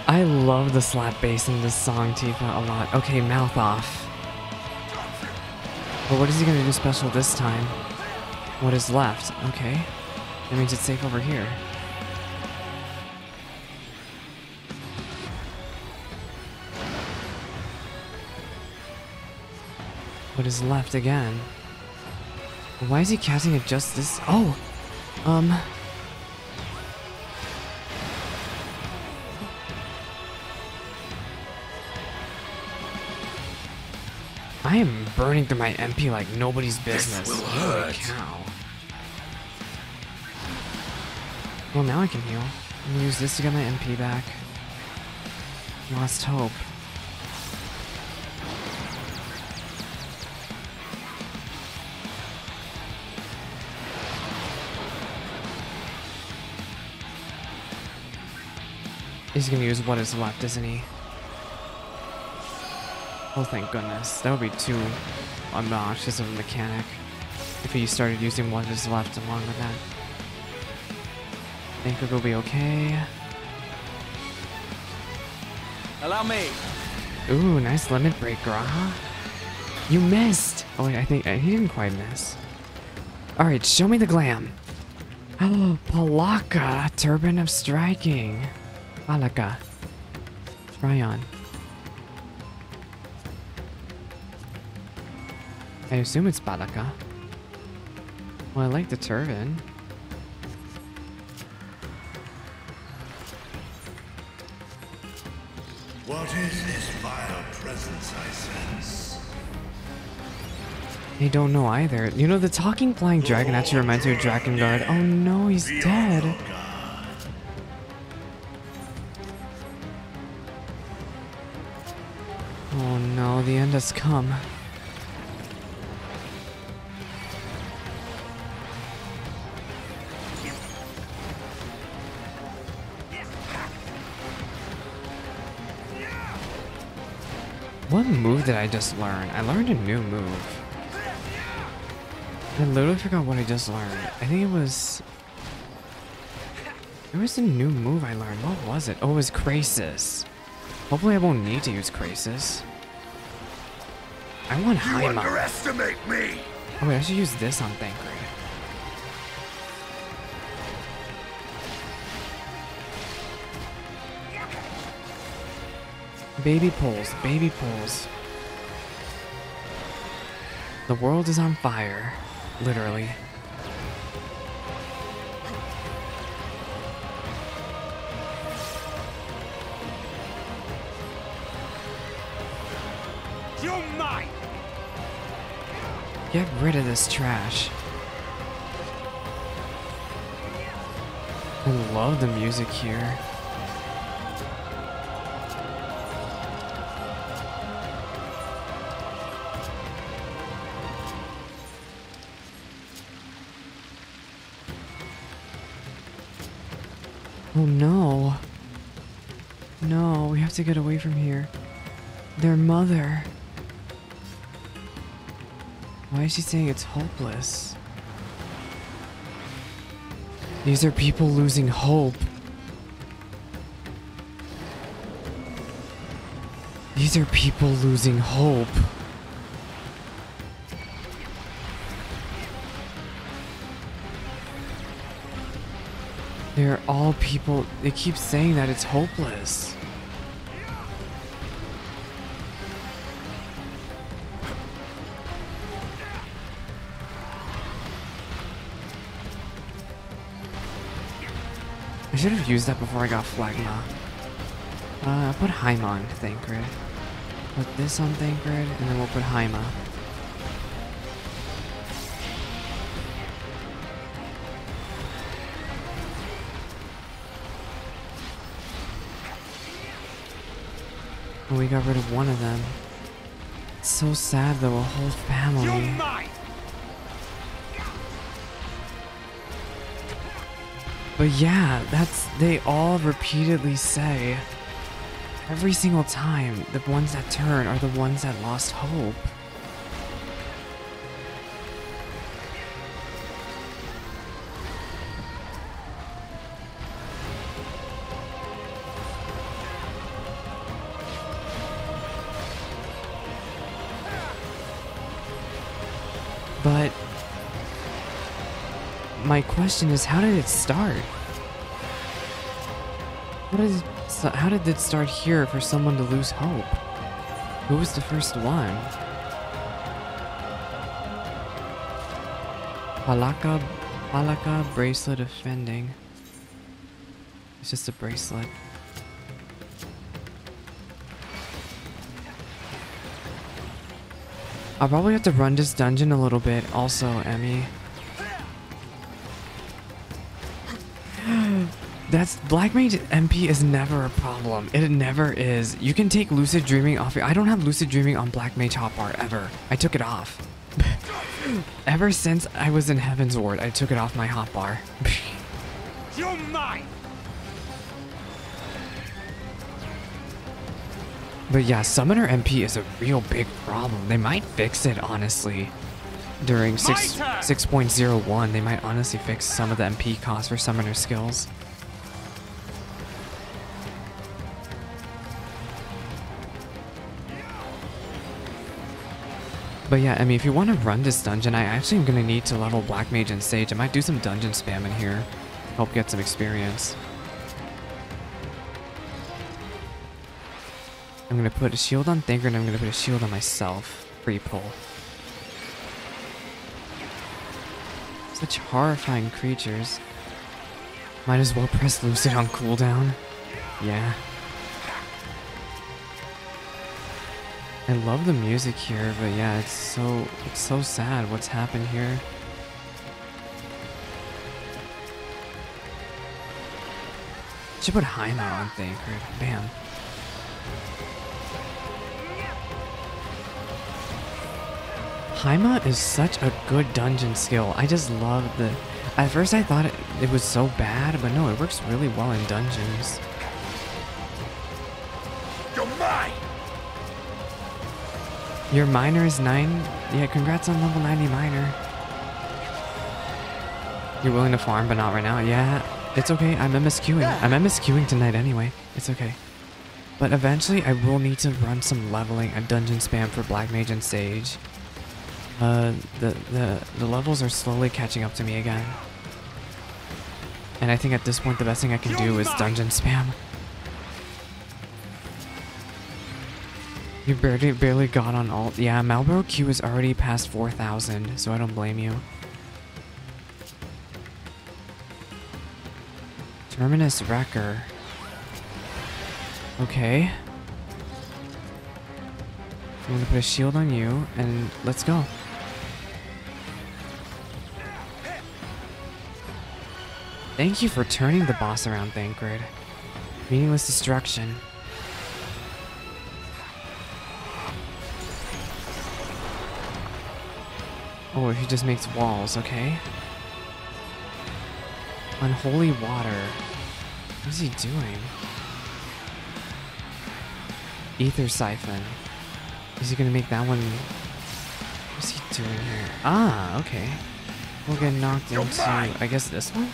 I love the slap bass in this song, Tifa, a lot. Okay, mouth off. But what is he gonna do special this time? What is left? Okay. That means it's safe over here. What is left again? Why is he casting it just this? Oh! I am burning through my MP like nobody's business. This will hurt. Holy cow. Well, now I can heal. I'm gonna use this to get my MP back. Lost hope. He's gonna use what is left, isn't he? Oh, thank goodness. That would be too obnoxious of a mechanic if he started using what is left along with that. I think it'll be okay. Allow me. Ooh, nice limit break, Graha. You missed. Oh wait, I think he didn't quite miss. All right, show me the glam. Oh, Palaka, Turban of Striking. Palaka. Try on. I assume it's Palaka. Well, I like the turban. What is this vile presence I sense? I don't know either. You know, the talking flying dragon actually reminds me of Drakengard. Oh no, he's dead. Oh no, the end has come. What move did I just learn? I learned a new move. I literally forgot what I just learned. I think it was... There was a new move I learned. What was it? Oh, it was Krasis. Hopefully I won't need to use Krasis. I want Haima. You underestimate me! Oh wait, I should use this on Thancred. Baby pulls, baby pulls. The world is on fire. Literally. You're mine. Get rid of this trash. I love the music here. Oh no. No, we have to get away from here. Their mother. Why is she saying it's hopeless? These are people losing hope. These are people losing hope. They're all people, they keep saying that it's hopeless. I should have used that before I got Phlegma. Put Haima on Thancred. Put this on Thancred, and then we'll put Haima. Oh, we got rid of one of them. It's so sad though, a whole family. You're mine. But yeah, they all repeatedly say, every single time, the ones that turn are the ones that lost hope. But my question is, how did it start? How did it start here for someone to lose hope? Who was the first one? Palaka bracelet offending. It's just a bracelet. I'll probably have to run this dungeon a little bit also, Emmy. That's Black Mage MP is never a problem. It never is. You can take Lucid Dreaming off. I don't have Lucid Dreaming on Black Mage hotbar ever. I took it off. Ever since I was in Heaven's Ward, I took it off my hotbar. You're mine. But yeah, Summoner MP is a real big problem. They might fix it, honestly. During 6.01, they might honestly fix some of the MP costs for Summoner skills. But yeah, I mean, if you want to run this dungeon, I actually am going to need to level Black Mage and Sage. I might do some dungeon spam in here. Help get some experience. I'm going to put a shield on Thinker, and I'm going to put a shield on myself. Free pull. Such horrifying creatures. Might as well press Lucid on cooldown. Yeah. I love the music here, but yeah, it's so sad what's happened here. Should put Heima on Thinker. Bam. Heima is such a good dungeon skill. I just love the... At first I thought it was so bad, but no, it works really well in dungeons. You're mine! Your miner is 9? Yeah, congrats on level 90 miner. You're willing to farm, but not right now. Yeah, it's okay. I'm MSQing. I'm MSQing tonight anyway. It's okay. But eventually, I will need to run some leveling and dungeon spam for Black Mage and Sage. The levels are slowly catching up to me again. And I think at this point, the best thing I can do is dungeon spam. You barely got on alt. Yeah, Malboro Q is already past 4,000, so I don't blame you. Terminus Wrecker. Okay. I'm gonna put a shield on you, and let's go. Thank you for turning the boss around, Thancred. Meaningless destruction. Oh, he just makes walls, okay. Unholy water. What is he doing? Ether siphon. Is he gonna make that one? What is he doing here? Ah, okay. We'll get knocked into, I guess, this one?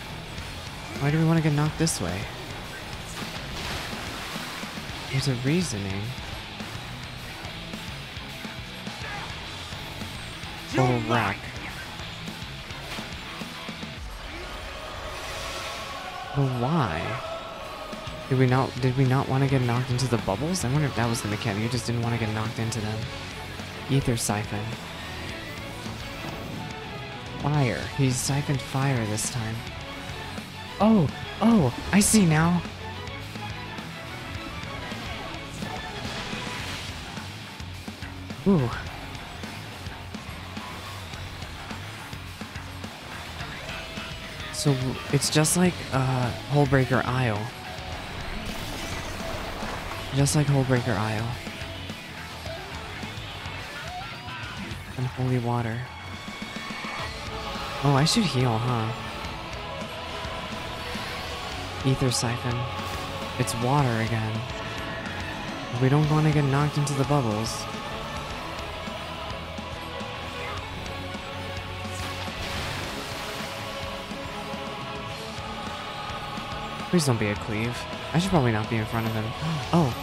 Why do we want to get knocked this way? There's a reasoning. Full rack. But why? Did we not want to get knocked into the bubbles? I wonder if that was the mechanic. You just didn't want to get knocked into them. Ether siphon. Fire. He siphoned fire this time. Oh, I see now. Ooh. So it's just like Hullbreaker Isle. Just like Hullbreaker Isle. And holy water. Oh, I should heal, huh? Ether siphon. It's water again. We don't want to get knocked into the bubbles. Please don't be a cleave. I should probably not be in front of him. Oh.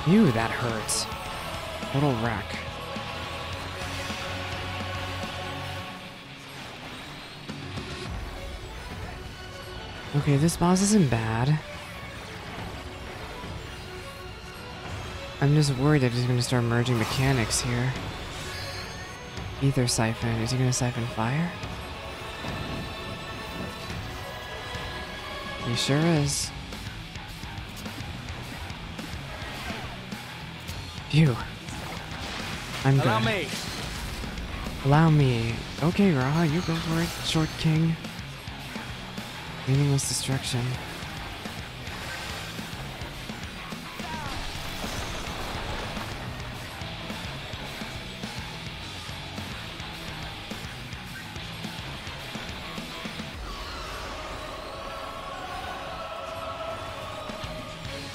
Ew, that hurts. Total wreck. Okay, this boss isn't bad. I'm just worried that he's gonna start merging mechanics here. Ether siphon. Is he gonna siphon fire? He sure is. Phew. I'm good. Allow me. Allow me. Okay, Raha, you go for it, Short King. Meaningless destruction.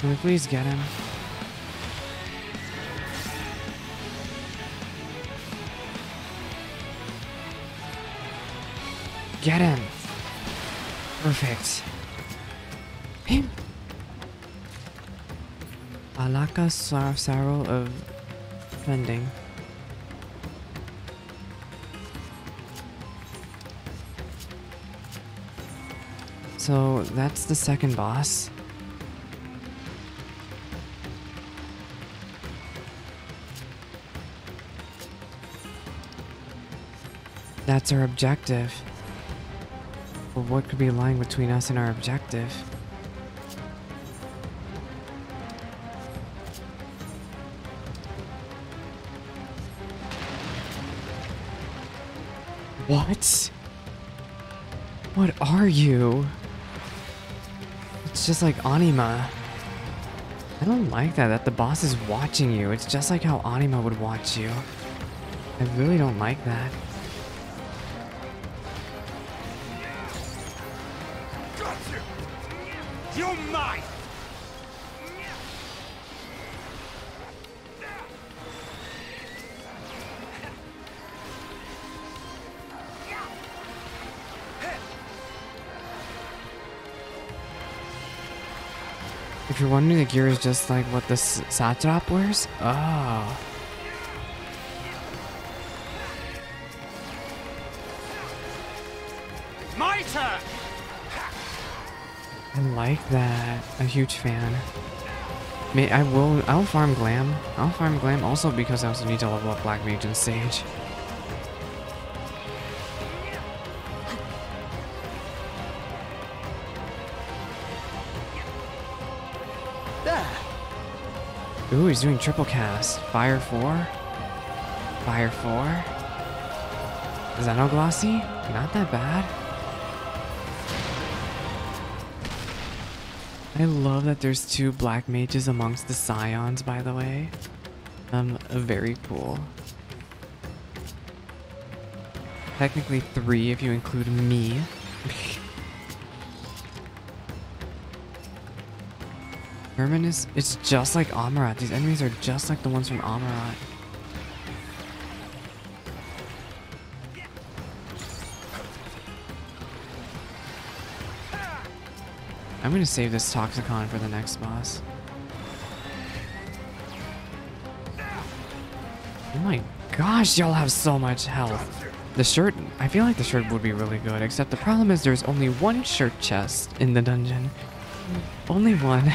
Can we please get him? Get him! Perfect. Him! Alaka sorrow of vending. So that's the second boss. That's our objective. But what could be lying between us and our objective? What? What are you? It's just like Anima. I don't like that the boss is watching you. It's just like how Anima would watch you. I really don't like that. You're mine! If you're wondering, the gear is just like what the satrap wears? Oh. My turn! I like that. A huge fan. I'll farm Glam. I'll farm Glam also because I also need to level up Black Mage and Sage. Ooh, he's doing triple cast. Fire 4. Fire 4. Xenoglossy? Not that bad. I love that there's 2 black mages amongst the scions, by the way. Very cool. Technically 3 if you include me. Terminus, it's just like Amarat. These enemies are just like the ones from Amarat. I'm gonna save this Toxicon for the next boss. Oh my gosh, y'all have so much health. The shirt, I feel like the shirt would be really good, except the problem is there's only 1 shirt chest in the dungeon. Only 1.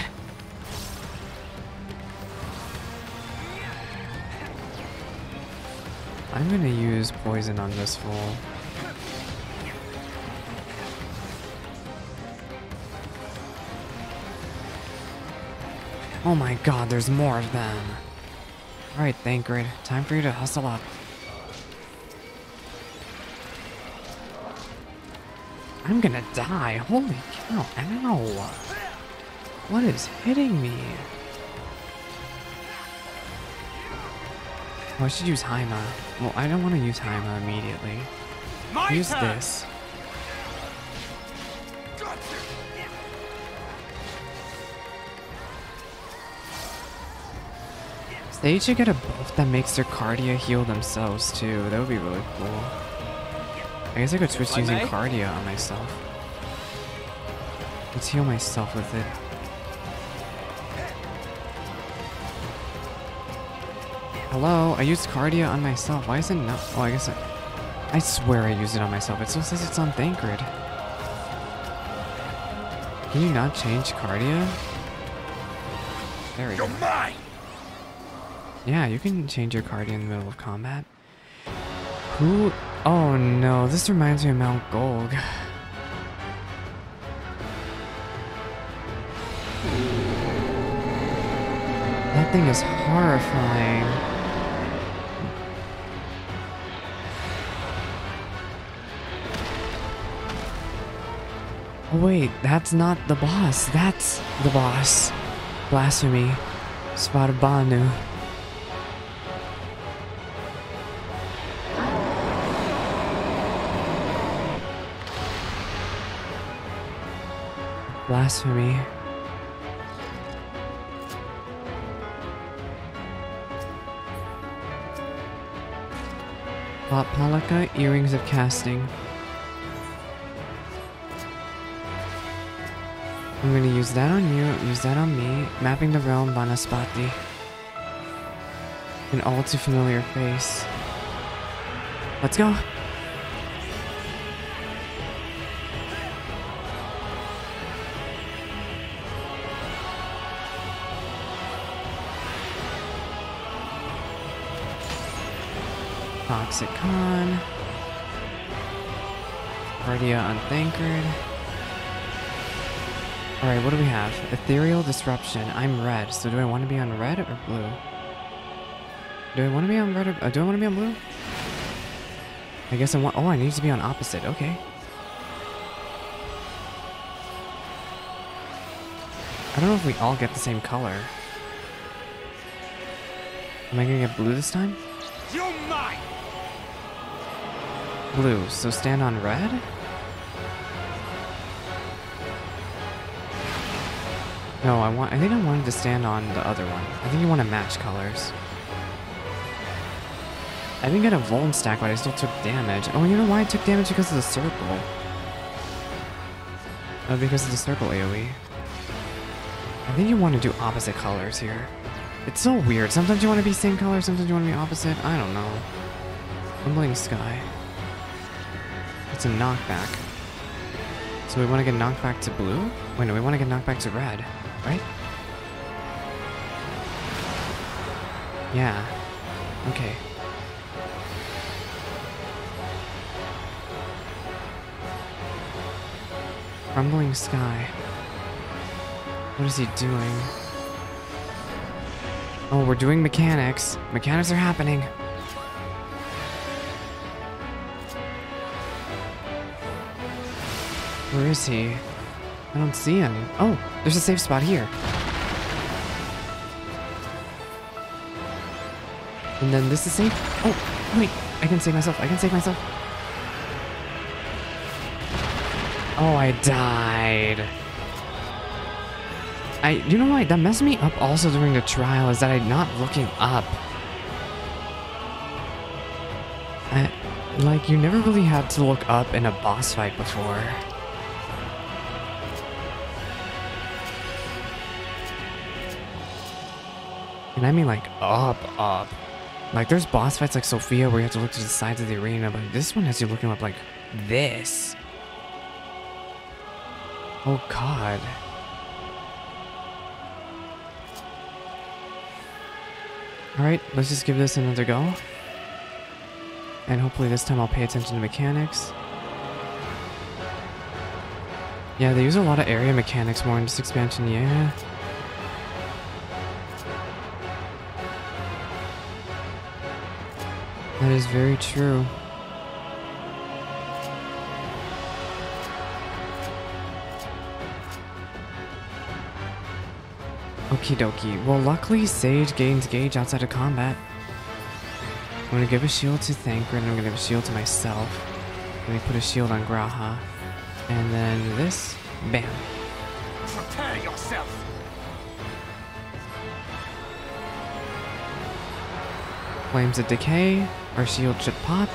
I'm gonna use poison on this fool. Oh my god, there's more of them. Alright, Thancred, time for you to hustle up. I'm gonna die. Holy cow, ow. What is hitting me? Oh, I should use Haima. Well, I don't want to use Haima immediately. Use this. They should get a buff that makes their Cardia heal themselves too. That would be really cool. I guess I could switch to using Cardia on myself. Let's heal myself with it. Hello, I used Cardia on myself. Why is it not? Oh, I guess I swear I used it on myself. It still says it's on Thancred. Can you not change Cardia? There we go. You're mine! Yeah, you can change your Cardia in the middle of combat. Who? Oh no, this reminds me of Mount Golg. That thing is horrifying. Oh wait, that's not the boss. That's the boss. Blasphemy. Svarbanu. Blasphemy. Palaka, Earrings of Casting. I'm going to use that on you, use that on me. Mapping the realm, Vanaspati. An all too familiar face. Let's go. Toxic Con. Cardia Unthankered. Alright, what do we have? Ethereal Disruption. I'm red, so do I want to be on red or blue? Do I want to be on red or do I want to be on blue? I guess I want. Oh, I need to be on opposite. Okay. I don't know if we all get the same color. Am I gonna get blue this time? You're mine. Blue. So stand on red? No, I think I wanted to stand on the other one. I think you want to match colors. I didn't get a Vuln stack, but I still took damage. Oh, you know why I took damage? Because of the circle. Oh, because of the circle AoE. I think you want to do opposite colors here. It's so weird. Sometimes you want to be same color, sometimes you want to be opposite. I don't know. Crumbling Sky. It's a knockback. So we want to get knocked back to blue? Wait, no, we want to get knocked back to red, right? Yeah. Okay. Crumbling Sky. What is he doing? Oh, we're doing mechanics. Mechanics are happening. Where is he? I don't see him. Oh, there's a safe spot here. And then this is safe. Oh, wait. I can save myself. I can save myself. Oh, I died. You know what? That messed me up also during the trial is that I'm not looking up. Like, you never really had to look up in a boss fight before. And I mean like up. Like there's boss fights like Sophia where you have to look to the sides of the arena, but this one has you looking up like this. Oh god. Alright, let's just give this another go. And hopefully this time I'll pay attention to mechanics. Yeah, they use a lot of area mechanics more in this expansion, yeah. That is very true. Okie dokie. Well, luckily Sage gains gauge outside of combat. I'm gonna give a shield to Thancred, and I'm gonna give a shield to myself. Let me put a shield on Graha. And then this. Bam. Prepare yourself. Flames of Decay. Our shield should pop.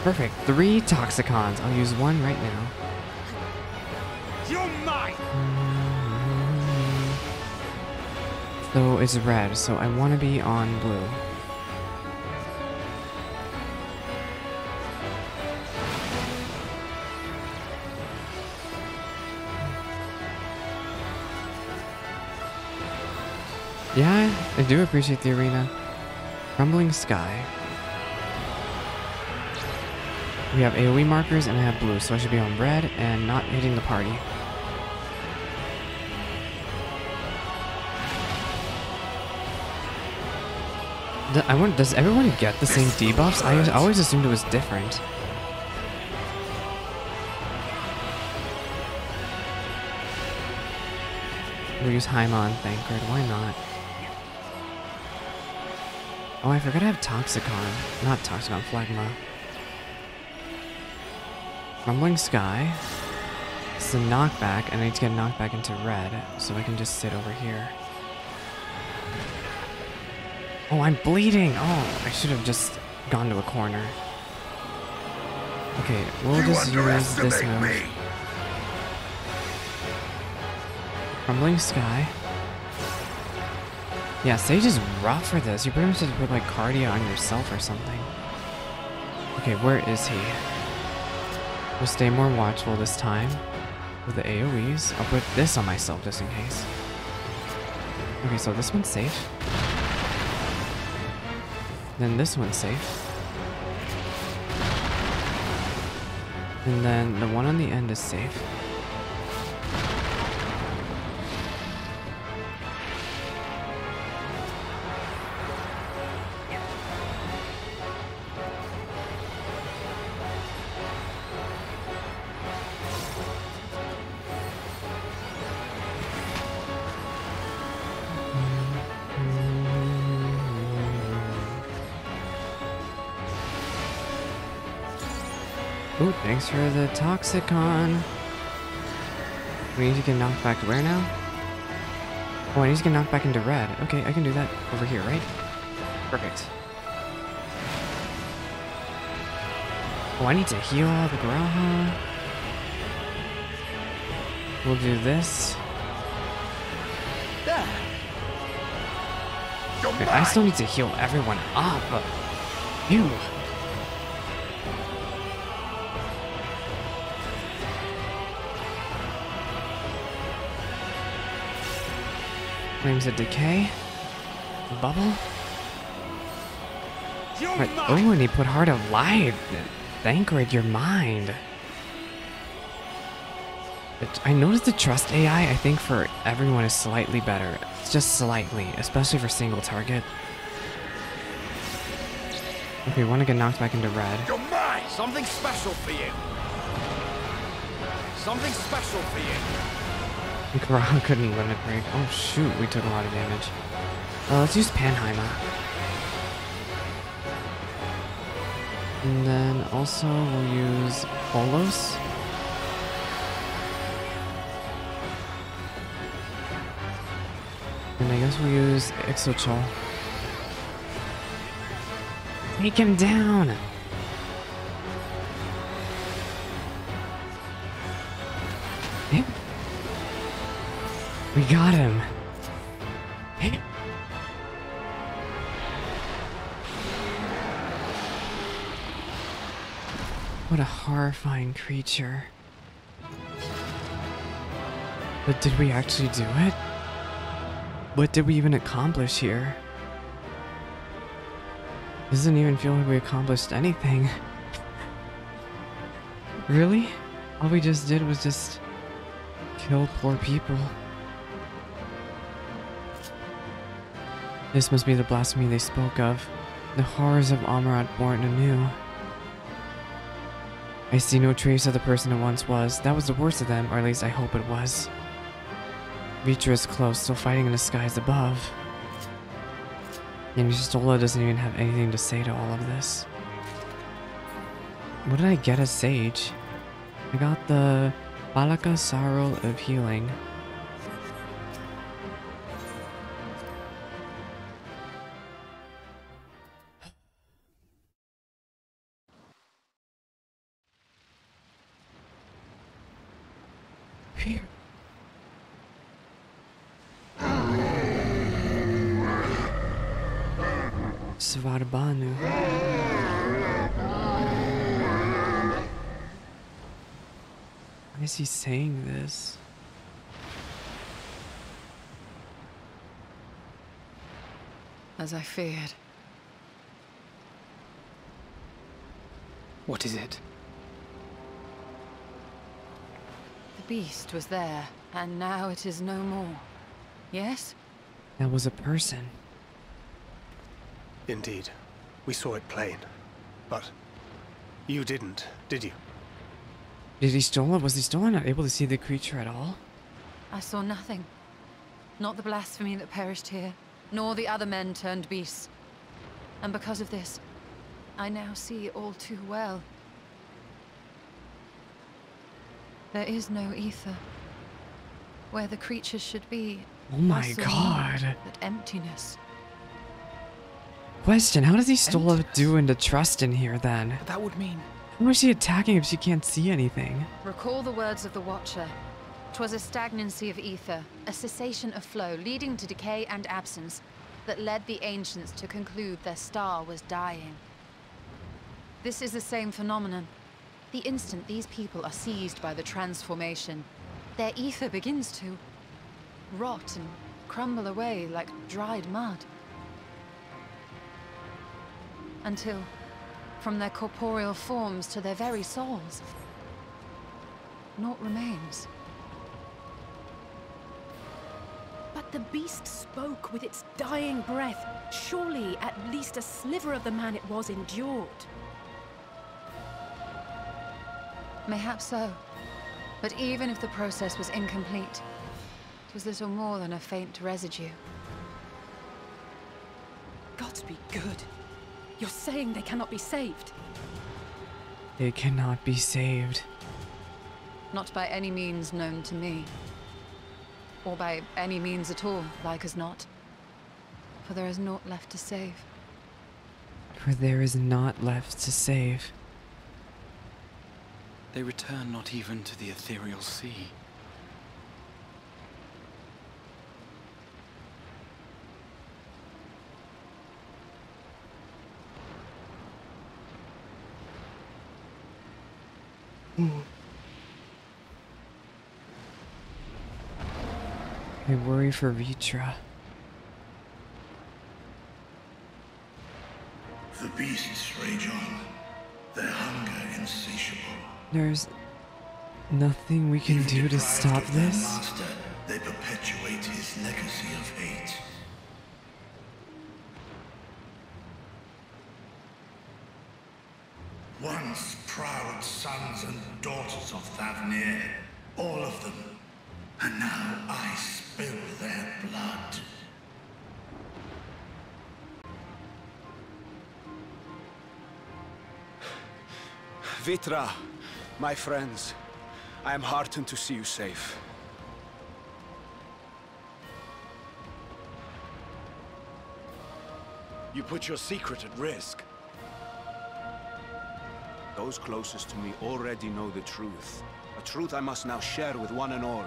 Perfect. 3 Toxicons. I'll use 1 right now. You're mine. So it's red, so I want to be on blue. Yeah, I do appreciate the arena. Crumbling Sky. We have AoE markers and I have blue, so I should be on red and not hitting the party. Does everyone get the same debuffs? I always assumed it was different. We'll use Haima on Thancred, why not? Oh, I forgot I have Toxicon. Not Toxicon, Phlegma. Crumbling Sky. It's a knockback, and I need to get knocked back into red, so I can just sit over here. Oh, I'm bleeding. Oh, I should have just gone to a corner. Okay, we'll just use this move. Crumbling Sky. Yeah, Sage is rough for this. You pretty much just put like cardio on yourself or something. Okay, where is he? We'll stay more watchful this time with the AoEs. I'll put this on myself just in case. Okay, so this one's safe. Then this one's safe. And then the one on the end is safe. Ooh, thanks for the Toxicon. We need to get knocked back to where now? Oh, I need to get knocked back into red. Okay, I can do that over here, right? Perfect. Oh, I need to heal the Graha. We'll do this. Wait, I still need to heal everyone up. Ew. Flames of Decay. Bubble. Right. Oh, and he put Heart of Light. Thankrad your mind. I noticed the trust AI, I think, for everyone is slightly better. It's just slightly, especially for single target. Okay, we want to get knocked back into red. You're mine! Something special for you. Something special for you. Graha couldn't limit break. Oh shoot, we took a lot of damage. Let's use Panheimer. And then also we'll use Bolos. And I guess we'll use Ixochol. Take him down! We got him! What a horrifying creature. But did we actually do it? What did we even accomplish here? Doesn't even feel like we accomplished anything. Really? All we just did was just kill poor people. This must be the blasphemy they spoke of. The horrors of Amarat born anew. I see no trace of the person it once was. That was the worst of them, or at least I hope it was. Vitra is close, still fighting in the skies above. And Stola doesn't even have anything to say to all of this. What did I get as Sage? I got the Balaka Sorrow of Healing. Here. Svarbanu. Why is he saying this? As I feared. What is it? The beast was there, and now it is no more. Yes? That was a person. Indeed. We saw it plain. But you didn't, did you? Did he Stola? Was he Stola not able to see the creature at all? I saw nothing. Not the blasphemy that perished here, nor the other men turned beasts. And because of this, I now see all too well. There is no ether. Where the creatures should be. Oh my god. But emptiness. Question, how does he still have doing to trust in here then? That would mean... How is she attacking if she can't see anything? Recall the words of the Watcher. 'Twas a stagnancy of ether, a cessation of flow leading to decay and absence that led the ancients to conclude their star was dying. This is the same phenomenon. The instant these people are seized by the transformation, their ether begins to rot and crumble away like dried mud. Until, from their corporeal forms to their very souls, naught remains. But the beast spoke with its dying breath. Surely at least a sliver of the man it was endured. Mayhap so. But even if the process was incomplete, it was little more than a faint residue. Gods be good. You're saying they cannot be saved? They cannot be saved. Not by any means known to me. Or by any means at all, like as not. For there is naught left to save. For there is naught left to save. They return not even to the ethereal sea. I worry for Vitra. The beasts rage on, their hunger insatiable. There's nothing we can do to stop this? Master, they perpetuate his legacy of hate. Once proud sons and daughters of Thavnir, all of them, and now I spill their blood. Vitra, my friends, I am heartened to see you safe. You put your secret at risk. Those closest to me already know the truth. A truth I must now share with one and all.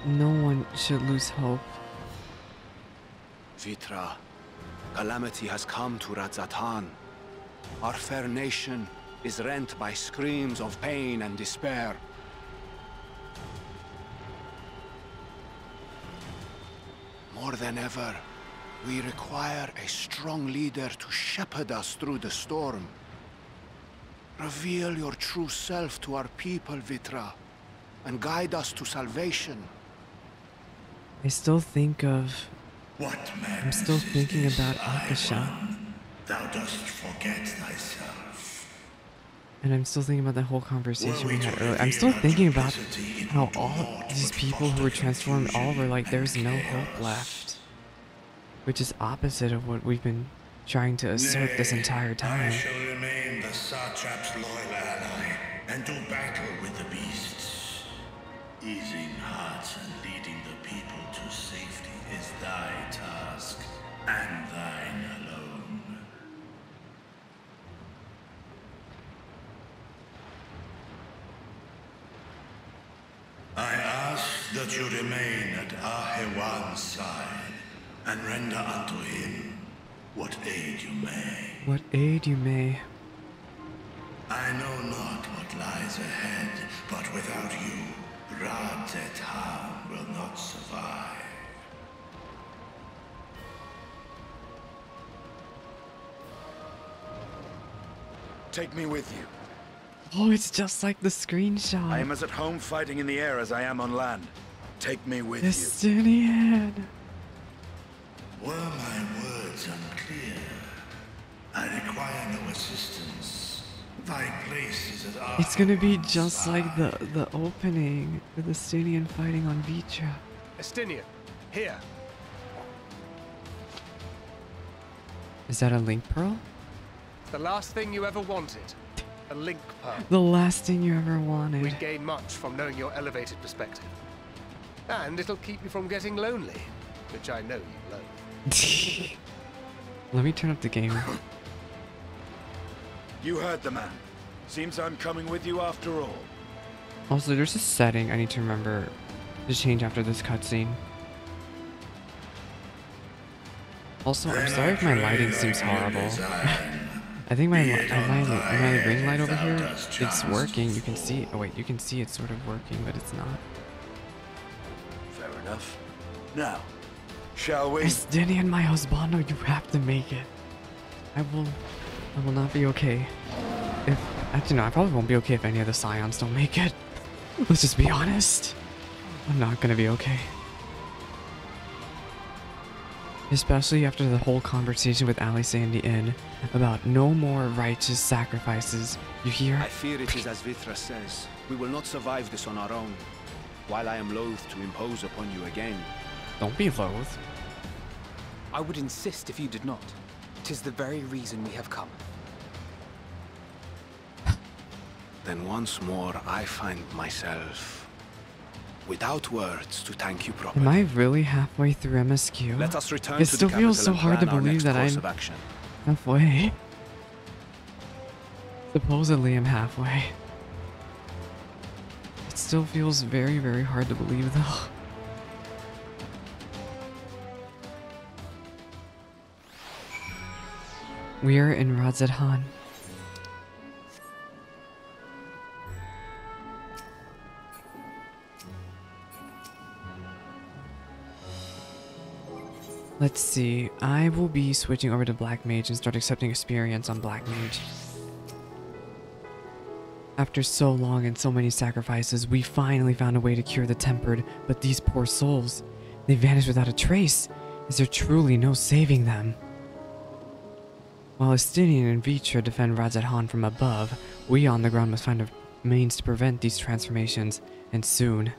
No one should lose hope. Vitra, calamity has come to Radzatan. Our fair nation is rent by screams of pain and despair. More than ever, we require a strong leader to shepherd us through the storm. Reveal your true self to our people, Vitra, and guide us to salvation. I still think of... I'm still thinking about Akasha. Thou dost forget thyself. And I'm still thinking about that whole conversation we had earlier. I'm still thinking about how all these people who were transformed, all were like, there's no hope left. Which is opposite of what we've been trying to assert this entire time. I shall remain the Satrap's loyal ally, and do battle with the beasts. Easing hearts and leading the people to safety is thy task, and thine alone. I ask that you remain at Ahewan's side, and render unto him what aid you may. What aid you may. I know not what lies ahead, but without you, Radzatan will not survive. Take me with you. Oh, it's just like the screenshot. I am as at home fighting in the air as I am on land. Take me with Justinian. Were my words unclear? I require no assistance. Thy place is at It's gonna be just like the opening with the Justinian fighting on Vitra. Estinian, here. Is that a link pearl? The last thing you ever wanted. A link pearl. The last thing you ever wanted. We'd gain much from knowing your elevated perspective. And it'll keep you from getting lonely, which I know you loathe. Let me turn up the game. You heard the man. Seems I'm coming with you after all. Also, there's a setting I need to remember to change after this cutscene. Also, I'm sorry if my lighting seems horrible. I think my ring light over here, it's working. You can see. Oh wait, you can see it's sort of working, but it's not. Fair enough. Now, shall we? Estinian, my husbando, you have to make it. I will not be okay. If actually no, I probably won't be okay if any of the Scions don't make it. Let's just be honest. I'm not gonna be okay. Especially after the whole conversation with Alice in the inn about no more righteous sacrifices. You hear? I fear it is as Vithra says. We will not survive this on our own. While I am loath to impose upon you again. Don't be loath. I would insist if you did not. 'Tis the very reason we have come. Then once more I find myself without words to thank you properly. Am I really halfway through MSQ? Let us return it to still the feels so capital hard to and plan our believe next that course I'm of action. halfway. Supposedly I'm halfway. It still feels very, very hard to believe though. We are in Razadhan. Let's see, I will be switching over to Black Mage and start accepting experience on Black Mage. After so long and so many sacrifices, we finally found a way to cure the tempered, but these poor souls, they vanished without a trace. Is there truly no saving them? While Estinian and Vitra defend Razadhan from above, we on the ground must find a means to prevent these transformations, and soon.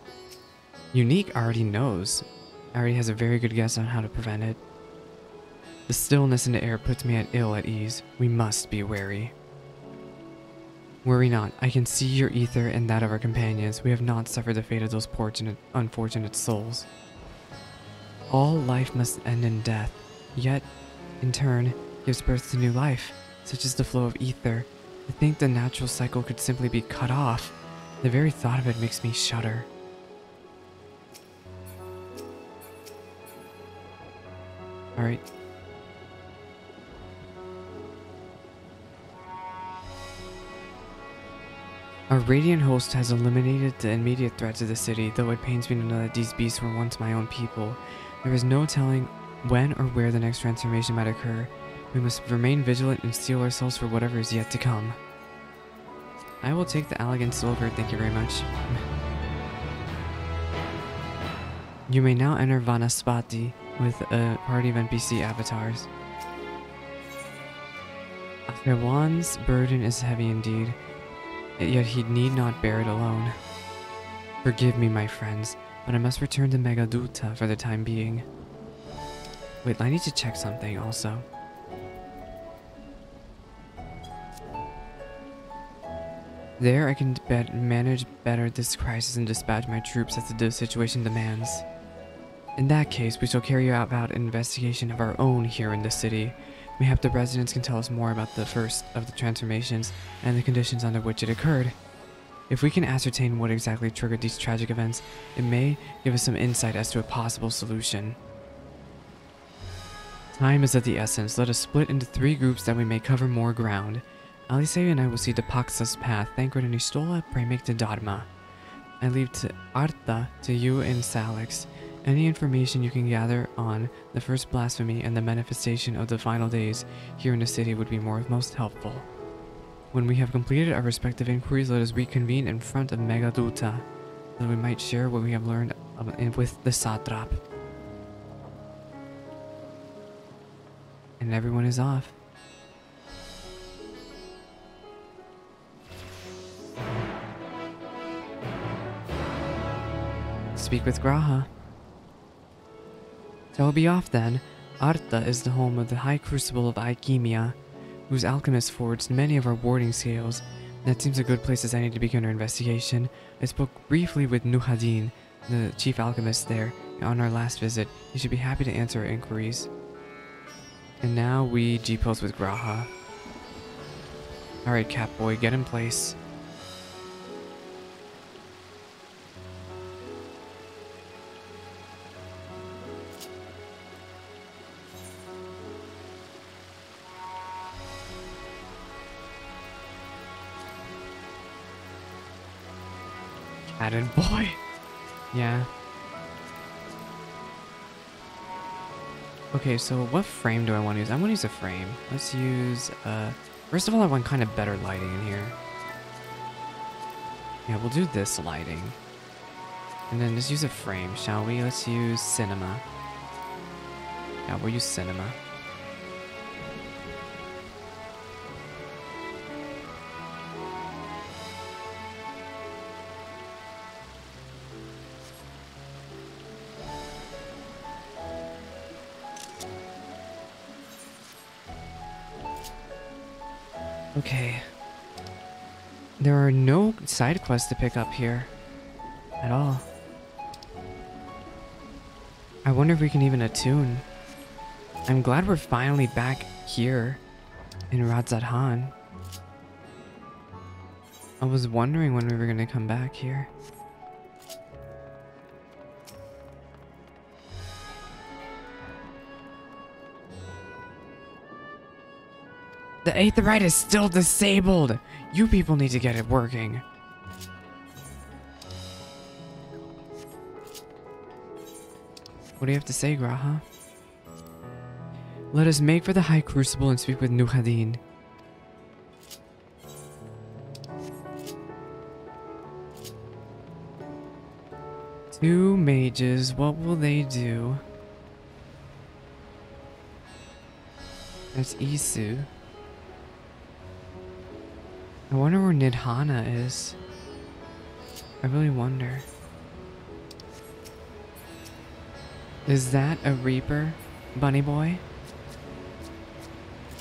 Unique already knows. Already has a very good guess on how to prevent it. The stillness in the air puts me ill at ease. We must be wary. Worry not. I can see your ether and that of our companions. We have not suffered the fate of those unfortunate souls. All life must end in death, yet, in turn, gives birth to new life, such as the flow of ether. To think the natural cycle could simply be cut off. The very thought of it makes me shudder. Alright. Our radiant host has eliminated the immediate threats of the city, though it pains me to know that these beasts were once my own people. There is no telling when or where the next transformation might occur. We must remain vigilant and steel ourselves for whatever is yet to come. I will take the elegant silver, thank you very much. You may now enter Vanaspati with a party of NPC avatars. Aflame's burden is heavy indeed, yet he need not bear it alone. Forgive me, my friends, but I must return to Megaduta for the time being. Wait, I need to check something also. There I can manage better this crisis and dispatch my troops as the situation demands. In that case, we shall carry out an investigation of our own here in the city. Mayhap the residents can tell us more about the first of the transformations and the conditions under which it occurred. If we can ascertain what exactly triggered these tragic events, it may give us some insight as to a possible solution. Time is of the essence. Let us split into 3 groups that we may cover more ground. Alice and I will see the Paxa's path, Thancred and Istola, Premek to Dharma. I leave to Arta to you and Salix. Any information you can gather on the first blasphemy and the manifestation of the final days here in the city would be most helpful. When we have completed our respective inquiries, let us reconvene in front of Megaduta, so that we might share what we have learned with the satrap. And everyone is off. Speak with Graha. So I'll be off then. Arta is the home of the High Crucible of Alchemia, whose alchemists forged many of our warding scales. That seems a good place as any to begin our investigation. I spoke briefly with Nuhadin, the chief alchemist there, on our last visit. He should be happy to answer our inquiries. And now we G-post with Graha. Alright, Catboy, get in place. Cannon boy. Yeah. Okay, so what frame do I want to use? I want to use a frame. Let's use, first of all, I want kind of better lighting in here. Yeah, we'll do this lighting. And then just use a frame, shall we? Let's use cinema. Yeah, we'll use cinema. Okay. There are no side quests to pick up here. At all. I wonder if we can even attune. I'm glad we're finally back here in Radzat-Han. I was wondering when we were gonna come back here. The 8th right is still disabled! You people need to get it working. What do you have to say, Graha? Let us make for the High Crucible and speak with Nuhadin. Two mages, what will they do? That's Isu. I wonder where Nidhana is. I really wonder. Is that a Reaper, Bunny Boy?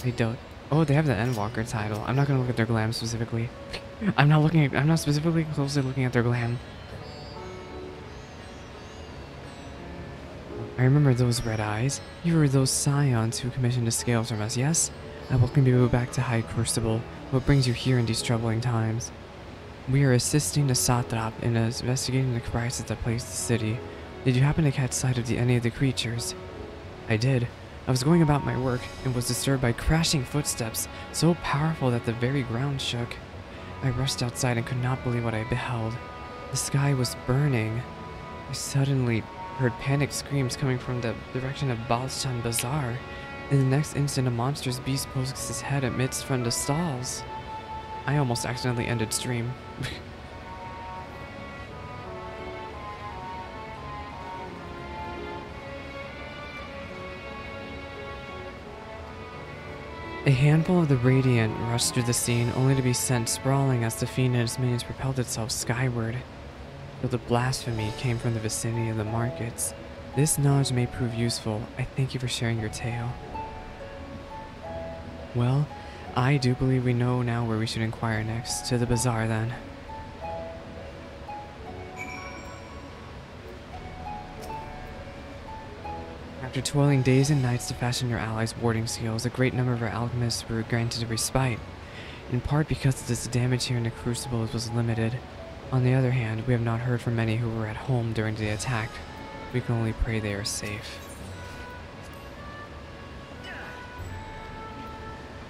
They don't. Oh, they have the Endwalker title. I'm not gonna look at their glam specifically. I'm not specifically closely looking at their glam. I remember those red eyes. You were those scions who commissioned the scales from us, yes? I welcome you back to High Crucible. What brings you here in these troubling times? We are assisting the Satrap in investigating the crisis that plagues the city. Did you happen to catch sight of any of the creatures? I did. I was going about my work and was disturbed by crashing footsteps, so powerful that the very ground shook. I rushed outside and could not believe what I beheld. The sky was burning. I suddenly heard panicked screams coming from the direction of Balshan Bazaar. In the next instant, a monstrous beast pokes his head amidst from the stalls. I almost accidentally ended stream. A handful of the Radiant rushed through the scene, only to be sent sprawling as the fiend and its minions propelled itself skyward. Though the blasphemy came from the vicinity of the markets, this knowledge may prove useful. I thank you for sharing your tale. Well, I do believe we know now where we should inquire next. To the bazaar, then. After toiling days and nights to fashion your allies' warding skills, a great number of our alchemists were granted a respite, in part because the damage here in the Crucible was limited. On the other hand, we have not heard from many who were at home during the attack. We can only pray they are safe.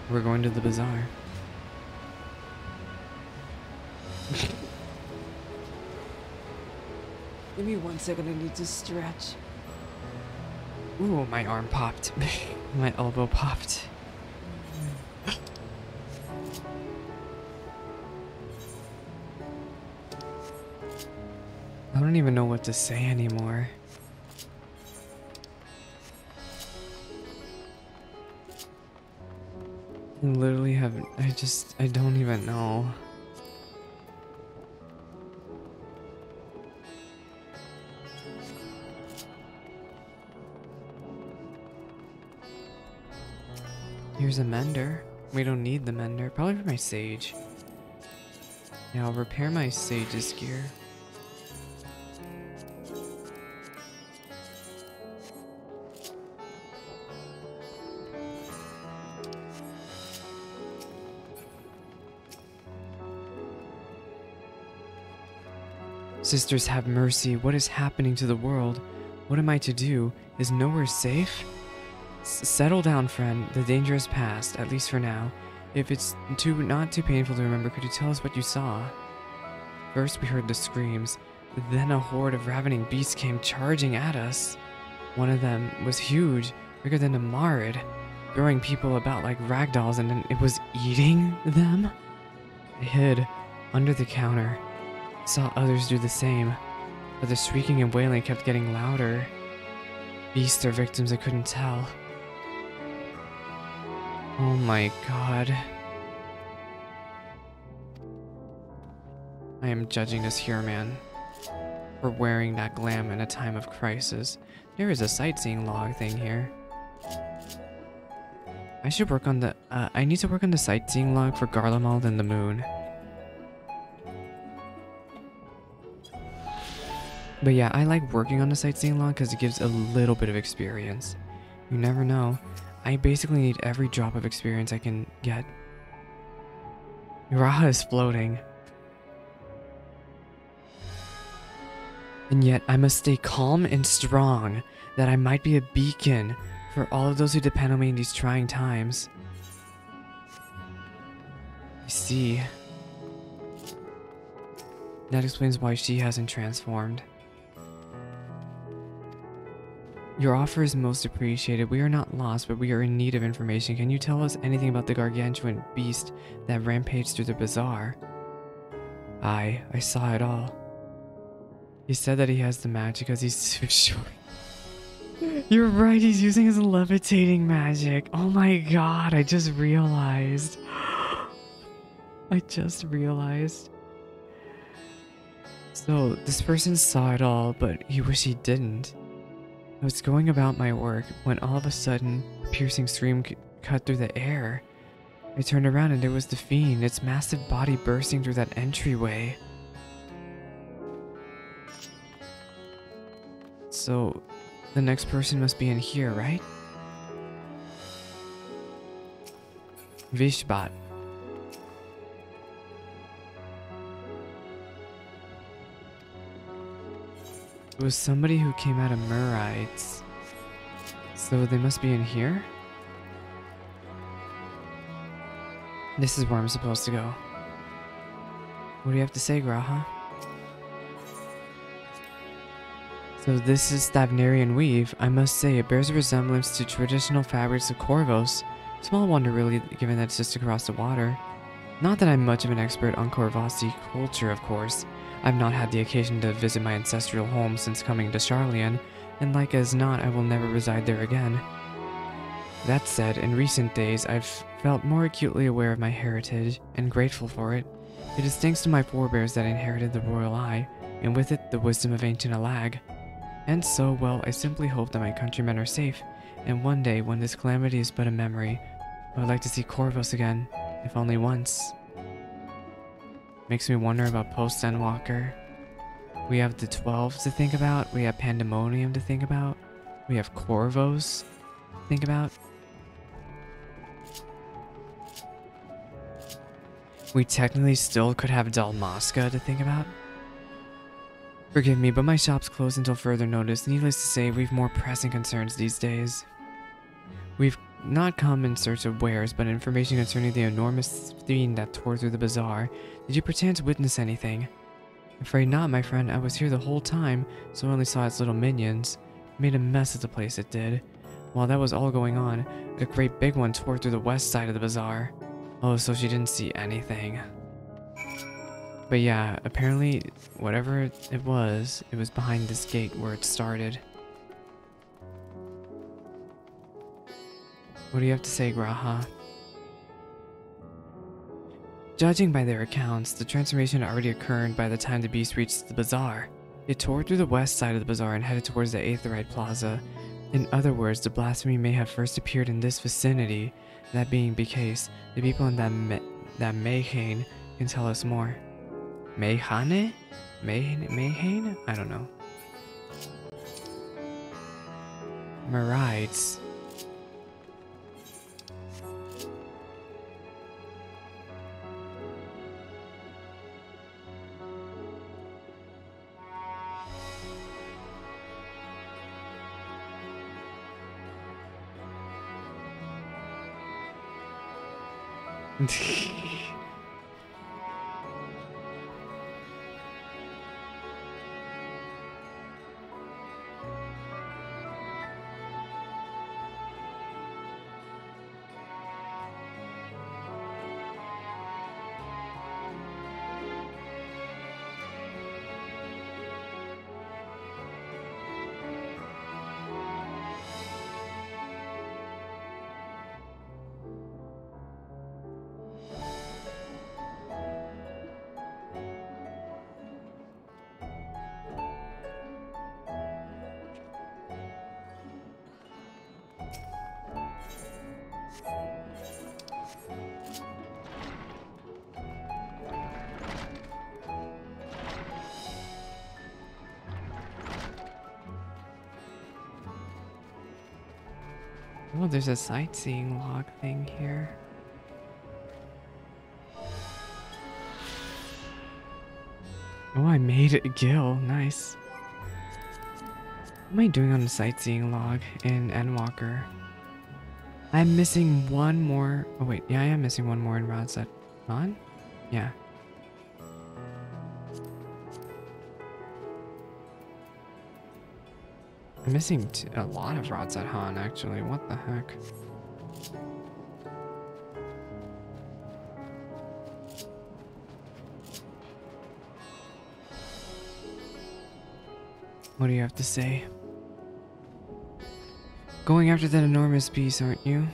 We're going to the bazaar. Give me 1 second, I need to stretch. Ooh, my arm popped. My elbow popped. I don't even know what to say anymore. I literally have, I don't even know. Here's a mender. We don't need the mender. Probably for my sage. Yeah, I'll repair my sage's gear. Sisters, have mercy. What is happening to the world? What am I to do? Is nowhere safe? Settle down, friend. The danger is past, at least for now. If it's not too painful to remember, could you tell us what you saw? First we heard the screams, then a horde of ravening beasts came charging at us. One of them was huge, bigger than a Marid, throwing people about like ragdolls, and then it was eating them? I hid under the counter. Saw others do the same, but the shrieking and wailing kept getting louder. Beasts or victims, I couldn't tell. Oh my god. I am judging this here man for wearing that glam in a time of crisis. There is a sightseeing log thing here. I should work on the, I need to work on the sightseeing log for Garlemald and the moon. But yeah, I like working on the sightseeing log because it gives a little bit of experience. You never know. I basically need every drop of experience I can get. Uraha is floating. And yet I must stay calm and strong, that I might be a beacon for all of those who depend on me in these trying times. I see. That explains why she hasn't transformed. Your offer is most appreciated. We are not lost, but we are in need of information. Can you tell us anything about the gargantuan beast that rampaged through the bazaar? I saw it all. He said that he has the magic because he's too short. You're right, he's using his levitating magic. Oh my god, I just realized. I just realized. So, this person saw it all, but he wished he didn't. I was going about my work when all of a sudden, a piercing scream cut through the air. I turned around and there was the fiend, its massive body bursting through that entryway. So, the next person must be in here, right? Vishbat. It was somebody who came out of Murites. So they must be in here? This is where I'm supposed to go. What do you have to say, Graha? So this is Stavnarian weave. I must say, it bears a resemblance to traditional fabrics of Corvos. Small wonder really, given that it's just across the water. Not that I'm much of an expert on Corvosi culture, of course. I've not had the occasion to visit my ancestral home since coming to Sharlayan, and like as not, I will never reside there again. That said, in recent days, I've felt more acutely aware of my heritage, and grateful for it. It is thanks to my forebears that I inherited the royal eye, and with it, the wisdom of ancient Alag. And so, well, I simply hope that my countrymen are safe, and one day, when this calamity is but a memory, I would like to see Corvos again, if only once. Makes me wonder about post-Endwalker. We have the 12 to think about, we have Pandemonium to think about, we have Corvos to think about. We technically still could have Dalmasca to think about. Forgive me, but my shop's closed until further notice. Needless to say, we've more pressing concerns these days. We've not come in search of wares, but information concerning the enormous fiend that tore through the bazaar. Did you perchance witness anything? Afraid not, my friend. I was here the whole time, so I only saw its little minions. It made a mess of the place, it did. While that was all going on, a great big one tore through the west side of the bazaar. Oh, so she didn't see anything. But yeah, apparently, whatever it was behind this gate where it started. What do you have to say, Graha? Judging by their accounts, the transformation had already occurred by the time the beast reached the bazaar. It tore through the west side of the bazaar and headed towards the Aetherite Plaza. In other words, the blasphemy may have first appeared in this vicinity. That being the case, the people in that Mayhane can tell us more. Mayhane? Mayhane? I don't know. Mirides. Oh, there's a sightseeing log thing here. Oh, I made it Gil. Nice. What am I doing on the sightseeing log in Endwalker? I'm missing one more. Oh, wait. Yeah, I am missing one more in Rodsat Han? Yeah. I'm missing a lot of Rodsat Han, actually. What the heck? What do you have to say? Going after that enormous beast, aren't you?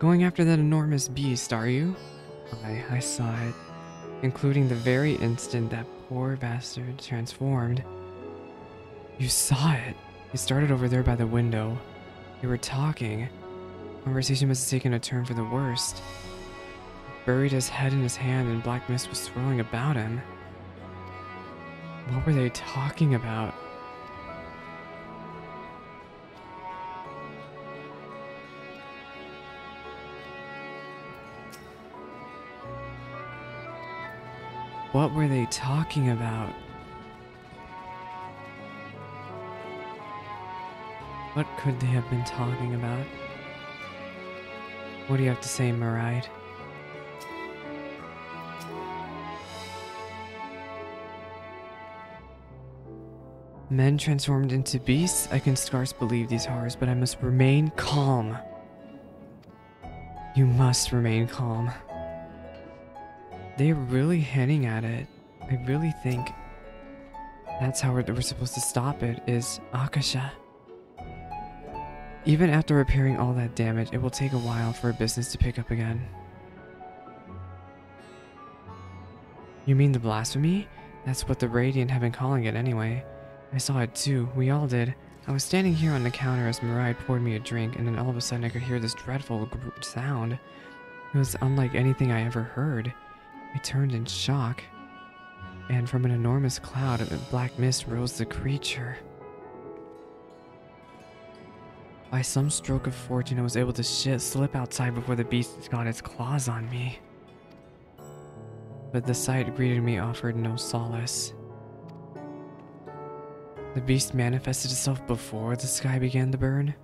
Going after that enormous beast, are you? I saw it, including the very instant that poor bastard transformed. You saw it. It started over there by the window. They were talking. Conversation must have taken a turn for the worst. Buried his head in his hand and black mist was swirling about him. What were they talking about? What were they talking about? What could they have been talking about? What do you have to say, Maride? Men transformed into beasts? I can scarce believe these horrors, but I must remain calm. You must remain calm. They're really hinting at it. I really think that's how we're supposed to stop it, is Akasha. Even after repairing all that damage, it will take a while for a business to pick up again. You mean the blasphemy? That's what the Radiant have been calling it anyway. I saw it too, we all did. I was standing here on the counter as Maride poured me a drink, and then all of a sudden I could hear this dreadful sound. It was unlike anything I ever heard. I turned in shock, and from an enormous cloud of black mist rose the creature. By some stroke of fortune, I was able to slip outside before the beast got its claws on me. But the sight greeting me offered no solace. The beast manifested itself before the sky began to burn.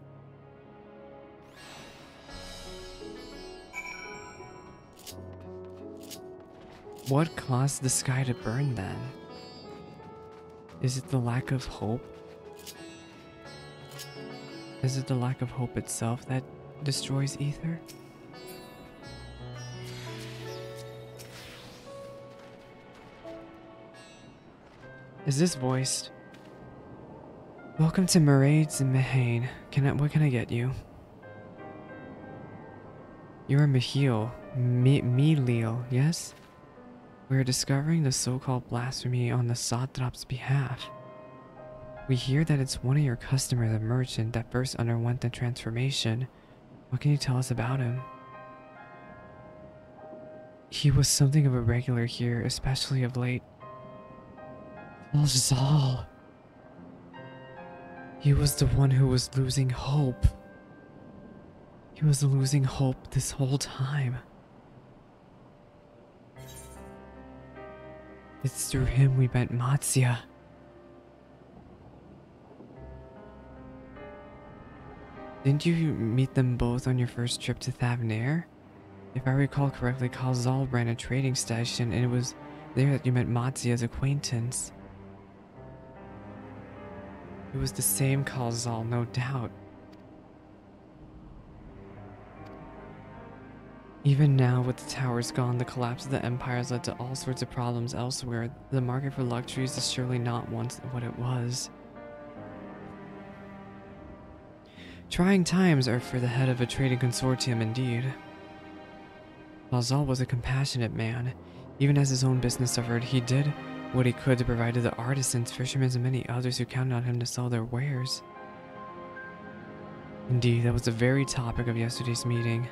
What caused the sky to burn then? Is it the lack of hope? Is it the lack of hope itself that destroys ether? Is this voiced? Welcome to Maraid's and Mahane. What can I get you? You're Mihiel. Miliel, yes? We're discovering the so-called blasphemy on the Satrop's behalf. We hear that it's one of your customers, a merchant, that first underwent the transformation. What can you tell us about him? He was something of a regular here, especially of late. Zal. He was the one who was losing hope. He was losing hope this whole time. It's through him we met Matsya. Didn't you meet them both on your first trip to Thavnair? If I recall correctly, Khalzal ran a trading station, and it was there that you met Matsya's acquaintance. It was the same Khalzal, no doubt. Even now, with the towers gone, the collapse of the empire has led to all sorts of problems elsewhere. The market for luxuries is surely not once what it was. Trying times are for the head of a trading consortium indeed. Khalzal was a compassionate man. Even as his own business suffered, he did what he could to provide to the artisans, fishermen, and many others who counted on him to sell their wares. Indeed, that was the very topic of yesterday's meeting.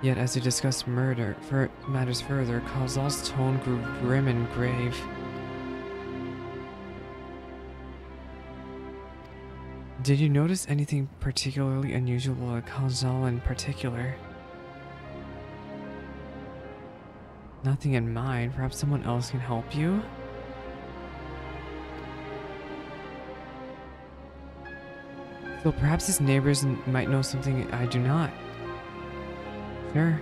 Yet, as they discussed matters further, Khalzal's tone grew grim and grave. Did you notice anything particularly unusual at Khalzal in particular? Nothing in mind. Perhaps someone else can help you? So perhaps his neighbors might know something I do not. Sure.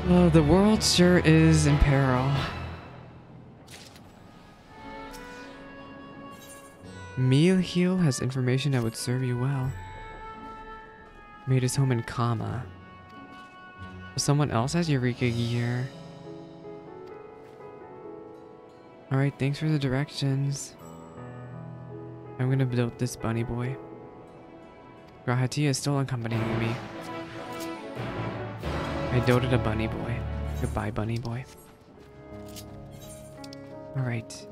Well, the world sure is in peril. Mealheel has information that would serve you well. Made his home in Kama. Someone else has Eureka gear. Alright, thanks for the directions. I'm gonna build this bunny boy. Grahati is still accompanying me. I doted a bunny boy. Goodbye, bunny boy. Alright.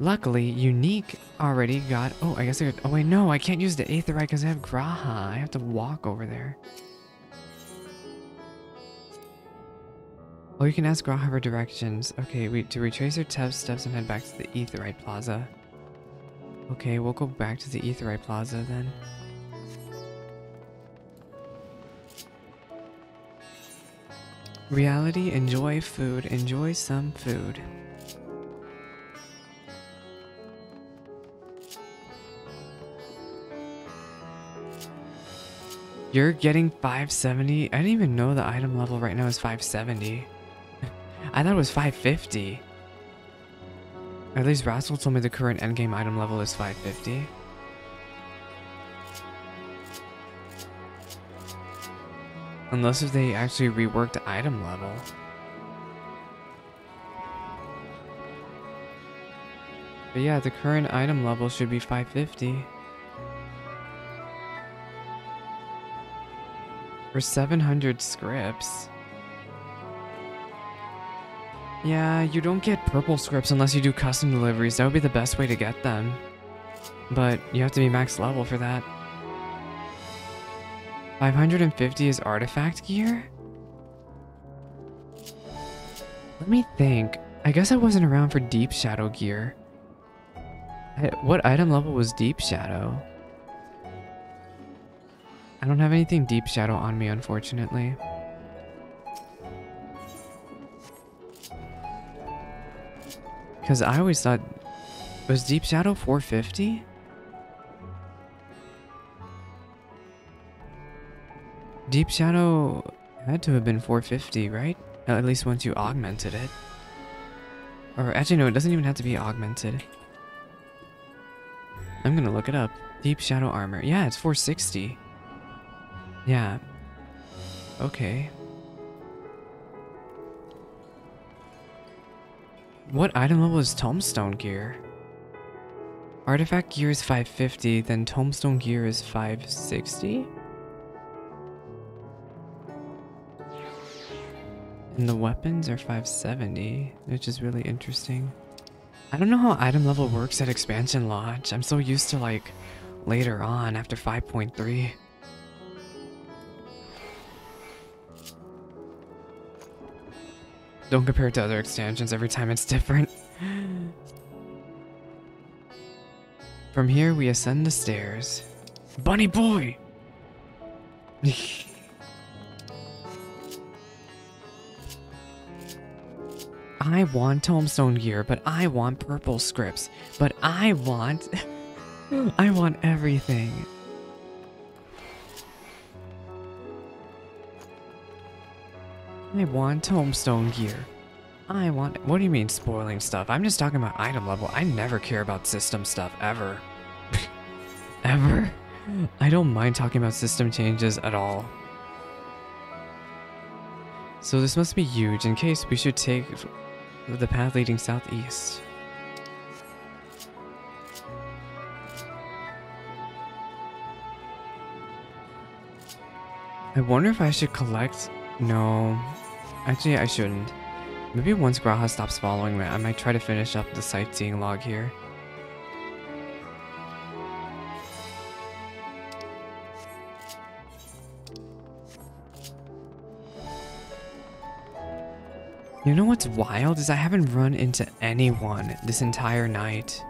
Luckily, Unique already got... Oh, I guess I could... Oh, wait, no, I can't use the Aetherite because I have Graha. I have to walk over there. Oh, you can ask Graha for directions. Okay, to retrace your steps and head back to the Aetherite Plaza. Okay, we'll go back to the Aetherite Plaza then. Reality, enjoy food. Enjoy some food. You're getting 570? I didn't even know the item level right now is 570. I thought it was 550. At least Rascal told me the current endgame item level is 550. Unless if they actually reworked the item level. But yeah, the current item level should be 550. For 700 scripts. Yeah, you don't get purple scripts unless you do custom deliveries. That would be the best way to get them. But you have to be max level for that. 550 is artifact gear? Let me think. I guess I wasn't around for Deep Shadow gear. What item level was Deep Shadow? I don't have anything Deep Shadow on me, unfortunately. Because I always thought... Was Deep Shadow 450? Deep Shadow had to have been 450, right? At least once you augmented it. Or actually no, it doesn't even have to be augmented. I'm gonna look it up. Deep Shadow armor. Yeah, it's 460. Yeah. Okay. What item level is Tombstone gear? Artifact gear is 550, then Tombstone gear is 560? And the weapons are 570, which is really interesting. I don't know how item level works at expansion launch. I'm so used to like later on after 5.3. Don't compare it to other expansions, every time it's different. From here, we ascend the stairs. Bunny boy! I want tombstone gear, but I want purple scripts. But I want... I want everything. I want tombstone gear. I want... What do you mean spoiling stuff? I'm just talking about item level. I never care about system stuff, ever. Ever. I don't mind talking about system changes at all. So this must be huge. In case, we should take the path leading southeast. I wonder if I should collect... No. Actually, I shouldn't. Maybe once Graha stops following me, I might try to finish up the sightseeing log here. You know what's wild is I haven't run into anyone this entire night.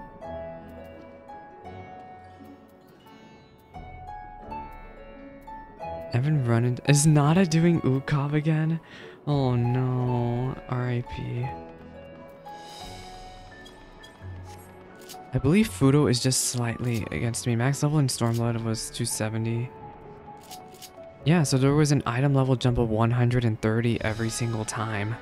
I haven't run into... Is Nada doing Ukov again? Oh no. R.I.P. I believe Fudo is just slightly against me. Max level in Stormblood was 270. Yeah, so there was an item level jump of 130 every single time.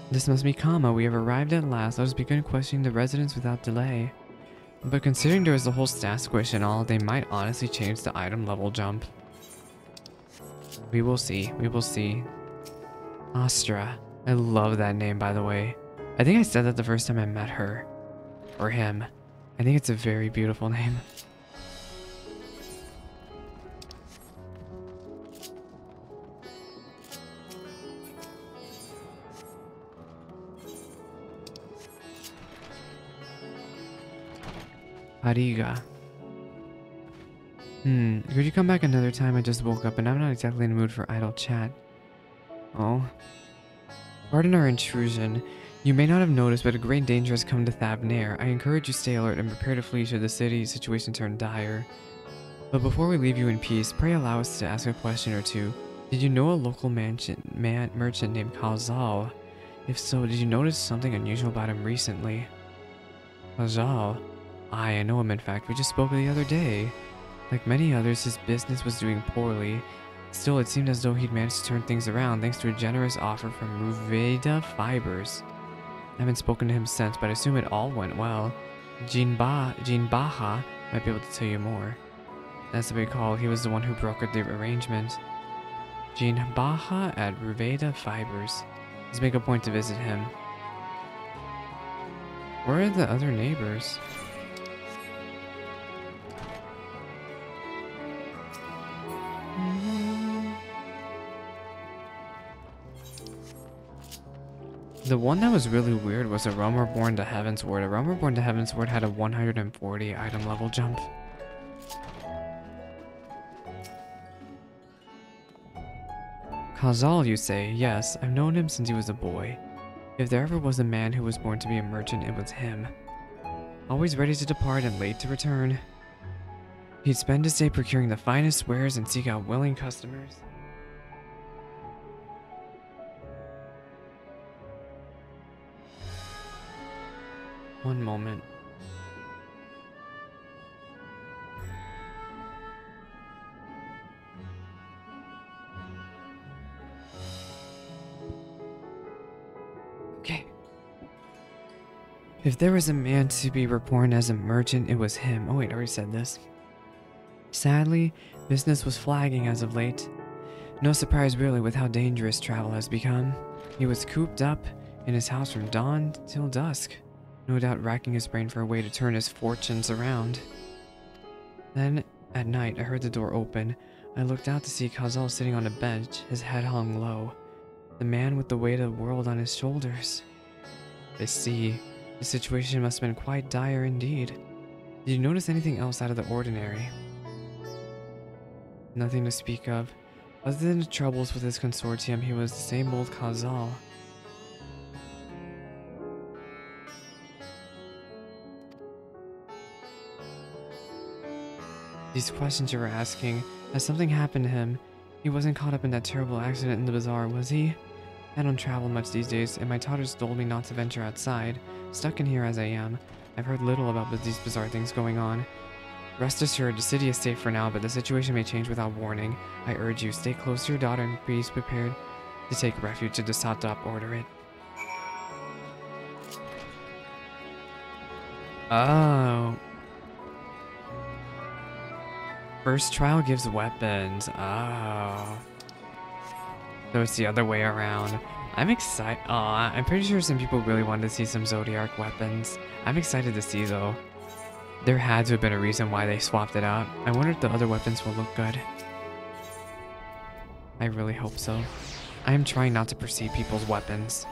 This must be Kama. We have arrived at last. Let us begin questioning the residents without delay. But considering there is a whole stat squish and all, they might honestly change the item level jump. We will see. We will see. Astra. I love that name, by the way. I think I said that the first time I met her. Or him. I think it's a very beautiful name. Ariga. Could you come back another time? I just woke up and I'm not exactly in the mood for idle chat. Oh. Pardon our intrusion. You may not have noticed, but a great danger has come to Thabnair. I encourage you to stay alert and prepare to flee should the city situation turn dire. But before we leave you in peace, pray allow us to ask a question or two. Did you know a local merchant named Kazal? If so, did you notice something unusual about him recently? Kazal? I know him, in fact. We just spoke the other day. Like many others, his business was doing poorly. Still, it seemed as though he'd managed to turn things around thanks to a generous offer from Ruveda Fibers. I haven't spoken to him since, but I assume it all went well. Jean Baha might be able to tell you more. As I recall, he was the one who brokered the arrangement. Jean Baha at Ruveda Fibers. Let's make a point to visit him. Where are the other neighbors? The one that was really weird was a Realm Reborn to Heavensward. A Realm Reborn to Heavensward had a 140 item level jump. Kazal, you say? Yes, I've known him since he was a boy. If there ever was a man who was born to be a merchant, it was him. Always ready to depart and late to return. He'd spend his day procuring the finest wares and seek out willing customers. One moment. Okay. If there was a man to be reborn as a merchant, it was him. Oh wait, I already said this. Sadly, business was flagging as of late. No surprise really with how dangerous travel has become. He was cooped up in his house from dawn till dusk. No doubt racking his brain for a way to turn his fortunes around. Then, at night, I heard the door open. I looked out to see Kazal sitting on a bench, his head hung low. The man with the weight of the world on his shoulders. I see. The situation must have been quite dire indeed. Did you notice anything else out of the ordinary? Nothing to speak of. Other than the troubles with his consortium, he was the same old Khazal. These questions you were asking, has something happened to him? He wasn't caught up in that terrible accident in the bazaar, was he? I don't travel much these days, and my daughters told me not to venture outside. Stuck in here as I am, I've heard little about these bizarre things going on. Rest assured, the city is safe for now, but the situation may change without warning. I urge you, stay close to your daughter and be prepared to take refuge if the Satop order it. Oh. First trial gives weapons. Oh. So it's the other way around. I'm excited. Aw, I'm pretty sure some people really wanted to see some Zodiac weapons. I'm excited to see though. There had to have been a reason why they swapped it out. I wonder if the other weapons will look good. I really hope so. I am trying not to perceive people's weapons.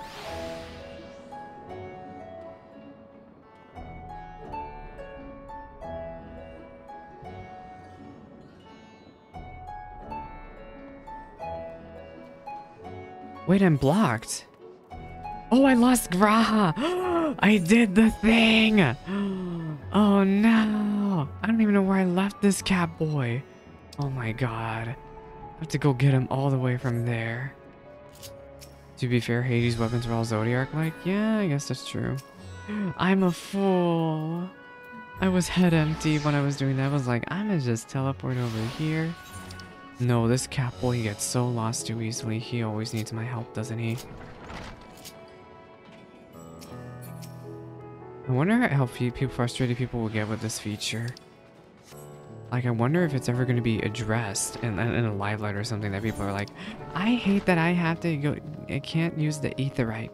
Wait, I'm blocked. Oh, I lost Graha. I did the thing. Oh no. I don't even know where I left this cat boy. Oh my god. I have to go get him all the way from there. To be fair, Hades' weapons were all Zodiac-like. Yeah, I guess that's true. I'm a fool. I was head empty when I was doing that. I was like, I'm gonna just teleport over here. No, this cat boy gets so lost too easily. He always needs my help, doesn't he? I wonder how frustrated people will get with this feature. Like, I wonder if it's ever going to be addressed in a live light or something that people are like, I hate that I have to go, I can't use the aetherite.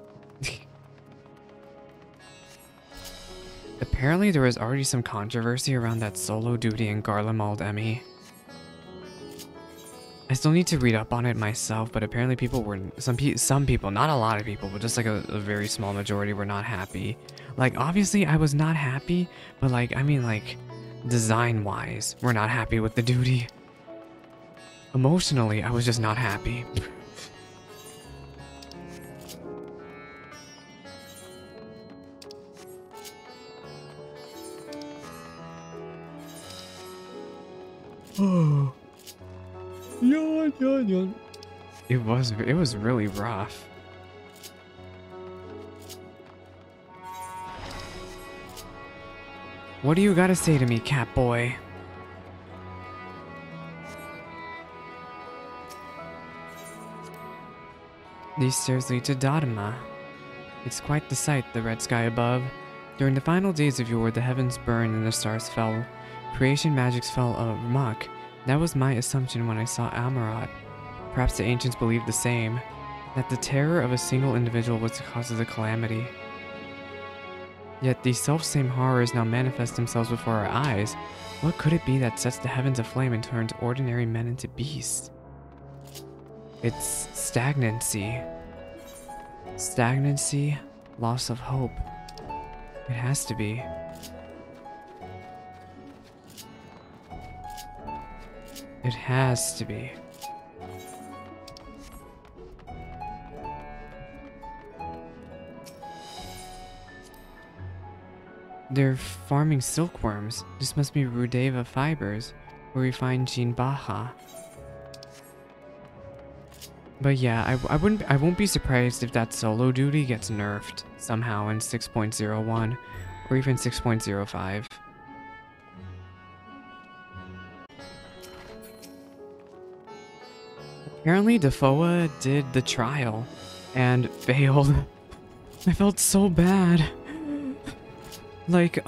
Apparently there was already some controversy around that solo duty in Garlemald Emmy. I still need to read up on it myself, but apparently people were, some people, not a lot of people, but just like a very small majority were not happy. Like, obviously I was not happy, but like, I mean like, design-wise, we're not happy with the duty. Emotionally, I was just not happy. Oh. Yawn, yawn, yawn. It was really rough. What do you gotta say to me, cat boy? These stairs lead to Dharma. It's quite the sight, the red sky above. During the final days of yore, the heavens burned and the stars fell. Creation magics fell amok. That was my assumption when I saw Amarat. Perhaps the ancients believed the same, that the terror of a single individual was the cause of the calamity. Yet these self-same horrors now manifest themselves before our eyes. What could it be that sets the heavens aflame and turns ordinary men into beasts? It's stagnancy. Stagnancy, loss of hope. It has to be. It has to be. They're farming silkworms. This must be Rudeva fibers, where we find Jinbaha. But yeah, I won't be surprised if that solo duty gets nerfed somehow in 6.01 or even 6.05. Apparently Defoe did the trial and failed. I felt so bad. Like,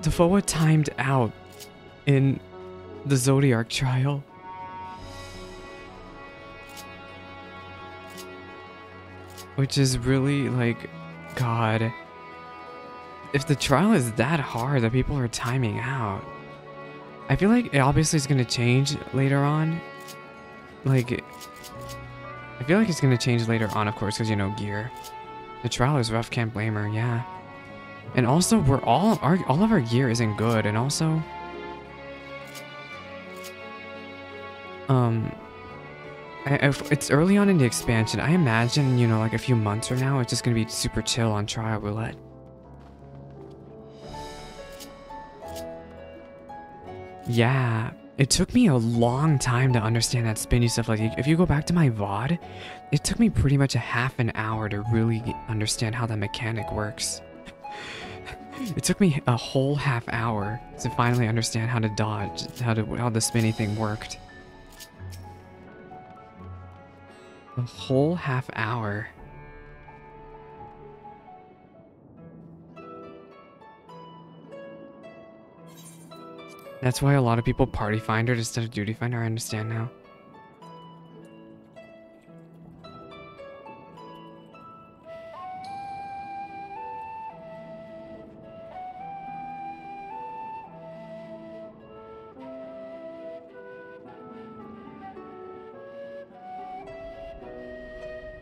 Defoe timed out in the Zodiac trial. Which is really, like, God. If the trial is that hard that people are timing out, I feel like it obviously is going to change later on. Like, I feel like it's going to change later on, of course, because, you know, gear. The trial is rough, can't blame her, yeah. And also, we're all of our gear isn't good, and also, if it's early on in the expansion, I imagine, you know, like a few months from now, it's just gonna be super chill on trial roulette. Yeah, it took me a long time to understand that spinny stuff. Like, if you go back to my VOD, it took me pretty much a half an hour to really understand how that mechanic works. It took me a whole half hour to finally understand how to dodge, how the spinny thing worked. A whole half hour. That's why a lot of people party finder instead of duty finder, I understand now.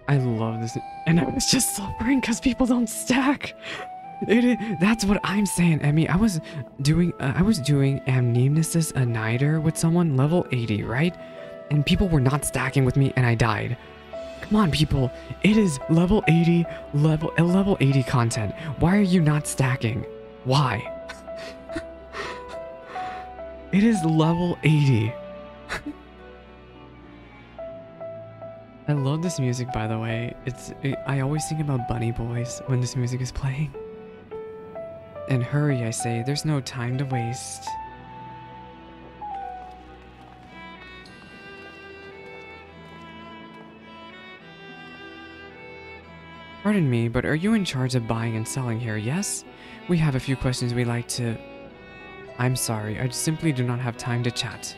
I love this, and I was just suffering because people don't stack. That's what I'm saying, Emmy. I was doing Amnemesis Annider with someone level 80, right? And people were not stacking with me, and I died. Come on, people. It is level 80, level 80 content. Why are you not stacking? Why? It is level 80. I love this music, by the way. I always think about Bunny Boys when this music is playing. And hurry, I say, there's no time to waste. Pardon me, but are you in charge of buying and selling here, yes? We have a few questions we'd like to... I'm sorry, I simply do not have time to chat.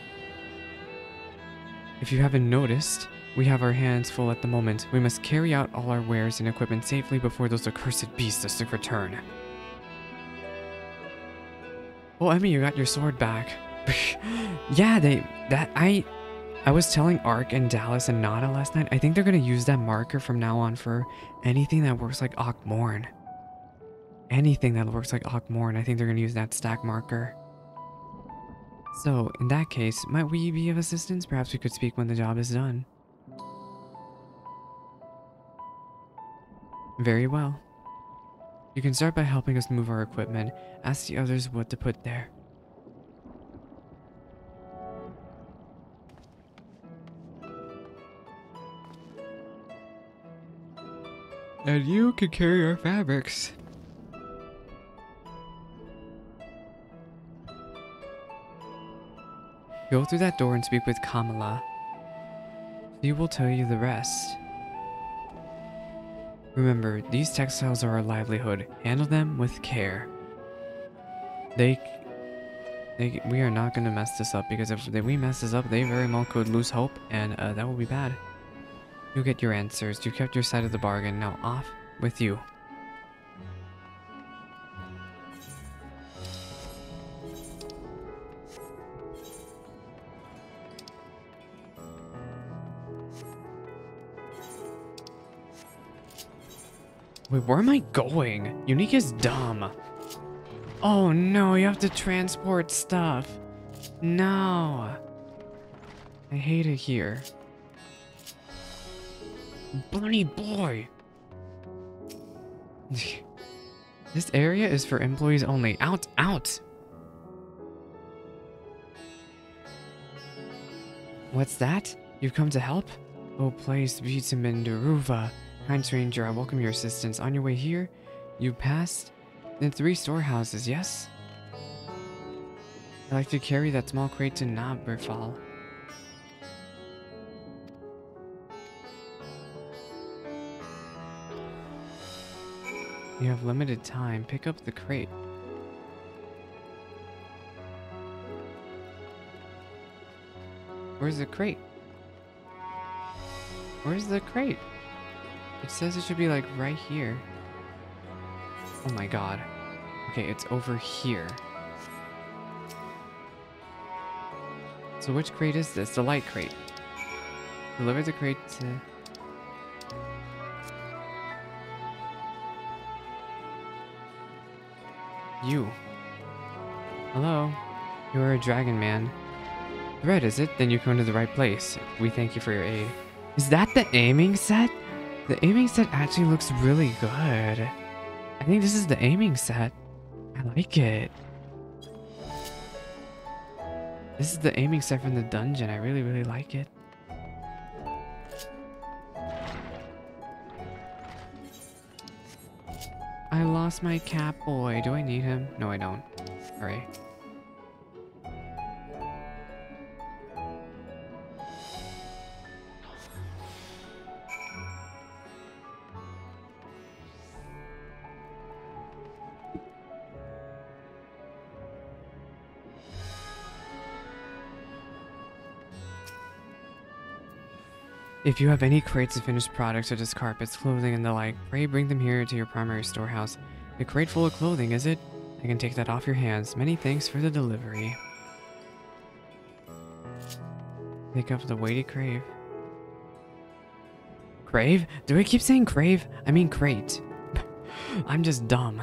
If you haven't noticed, we have our hands full at the moment. We must carry out all our wares and equipment safely before those accursed beasts return. Well, Emmy, you got your sword back. Yeah, I was telling Ark and Dallas and Nada last night, I think they're gonna use that marker from now on for anything that works like Akmorn. Anything that works like Akmorn, I think they're gonna use that stack marker. So, in that case, might we be of assistance? Perhaps we could speak when the job is done. Very well. You can start by helping us move our equipment. Ask the others what to put there. And you can carry our fabrics. Go through that door and speak with Kamala. She will tell you the rest. Remember, these textiles are our livelihood. Handle them with care. We are not going to mess this up, because if we mess this up, they very well could lose hope, and that will be bad. You'll get your answers. You kept your side of the bargain. Now off with you. Wait, where am I going? Unique is dumb. Oh no, you have to transport stuff. No. I hate it here. Bunny boy. This area is for employees only. Out, out. What's that? You've come to help? Oh, place Vitaminderuva. Kind stranger, I welcome your assistance. On your way here, you passed the 3 storehouses, yes? I'd like to carry that small crate to Naberfall. You have limited time. Pick up the crate. Where's the crate? Where's the crate? It says it should be like right here. Oh my god. Okay, it's over here. So which crate is this? The light crate. Deliver the crate to... You. Hello. You're a dragon man. Red, is it? Then you come to the right place. We thank you for your aid. Is that the aiming set? The aiming set actually looks really good. I think this is the aiming set. I like it. This is the aiming set from the dungeon. I really, really like it. I lost my cat boy. Do I need him? No, I don't. Alright. If you have any crates of finished products such as carpets, clothing, and the like, pray bring them here to your primary storehouse. A crate full of clothing, is it? I can take that off your hands. Many thanks for the delivery. Pick up the weighty crave. Crave? Do I keep saying crave? I mean crate. I'm just dumb.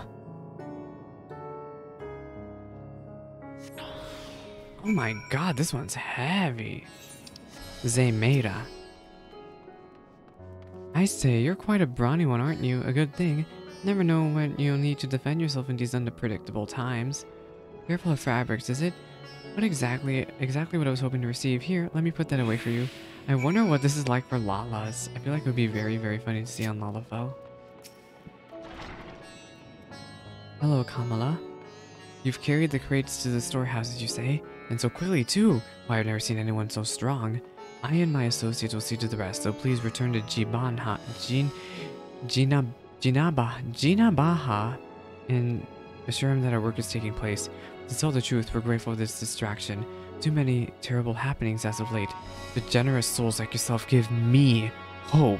Oh my god, this one's heavy. Zemeda. I say, you're quite a brawny one, aren't you? A good thing. Never know when you'll need to defend yourself in these unpredictable times. Careful of fabrics, is it? What exactly what I was hoping to receive. Here, let me put that away for you. I wonder what this is like for Lalas. I feel like it would be very, very funny to see on Lalafell. Hello, Kamala. You've carried the crates to the storehouses, you say? And so quickly, too! Why, I've never seen anyone so strong. I and my associates will see to the rest, so please return to Jinabaha and assure him that our work is taking place. To tell the truth, we're grateful for this distraction. Too many terrible happenings as of late. The generous souls like yourself give me hope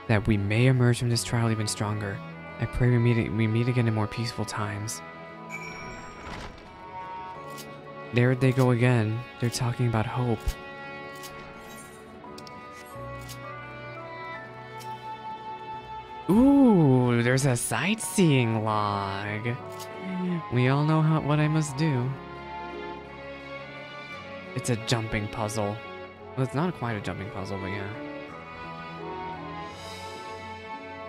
that we may emerge from this trial even stronger. I pray we meet again in more peaceful times. There they go again. They're talking about hope. Ooh, there's a sightseeing log. We all know what I must do. It's a jumping puzzle. Well, it's not quite a jumping puzzle, but yeah.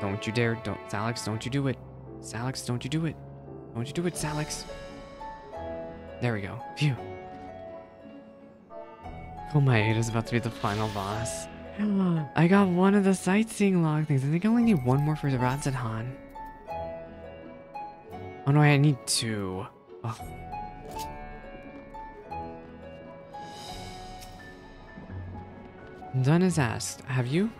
Don't you dare, Salix, don't you do it. Salix, don't you do it. Don't you do it, Salix. There we go. Phew. Oh my, it is about to be the final boss. I got one of the sightseeing log things. I think I only need one more for the Radzahan. Oh no, I need two. Oh. Done as asked. Have you?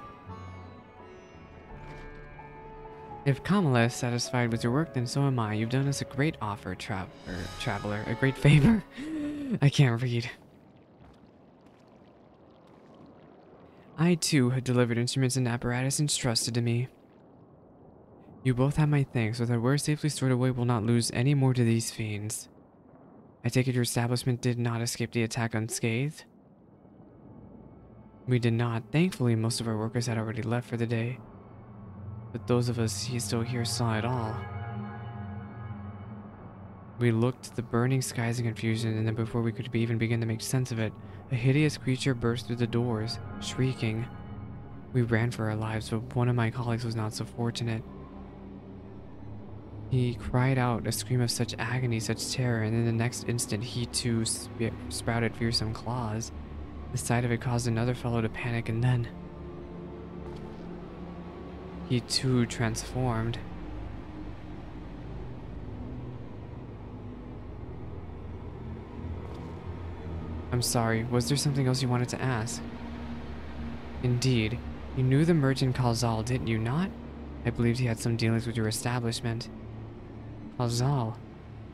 If Kamala is satisfied with your work, then so am I. You've done us a great offer, traveler. A great favor. I can't read. I, too, had delivered instruments and apparatus entrusted to me. You both have my thanks. With our wares safely stored away, we'll not lose any more to these fiends. I take it your establishment did not escape the attack unscathed? We did not. Thankfully, most of our workers had already left for the day. But those of us still here saw it all. We looked at the burning skies in confusion, and then before we could even begin to make sense of it, a hideous creature burst through the doors, shrieking. We ran for our lives, but one of my colleagues was not so fortunate. He cried out a scream of such agony, such terror, and in the next instant he too sprouted fearsome claws. The sight of it caused another fellow to panic, and then he too transformed. I'm sorry, was there something else you wanted to ask? Indeed. You knew the merchant Kalzal, didn't you not? I believed he had some dealings with your establishment. Kalzal.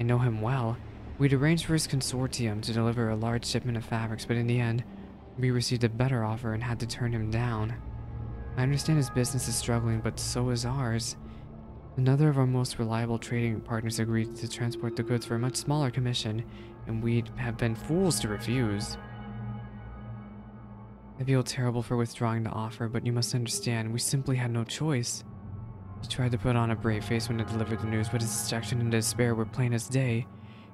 I know him well. We'd arranged for his consortium to deliver a large shipment of fabrics, but in the end, we received a better offer and had to turn him down. I understand his business is struggling, but so is ours. Another of our most reliable trading partners agreed to transport the goods for a much smaller commission, and we'd have been fools to refuse. I feel terrible for withdrawing the offer, but you must understand, we simply had no choice. He tried to put on a brave face when he delivered the news, but his dejection and despair were plain as day.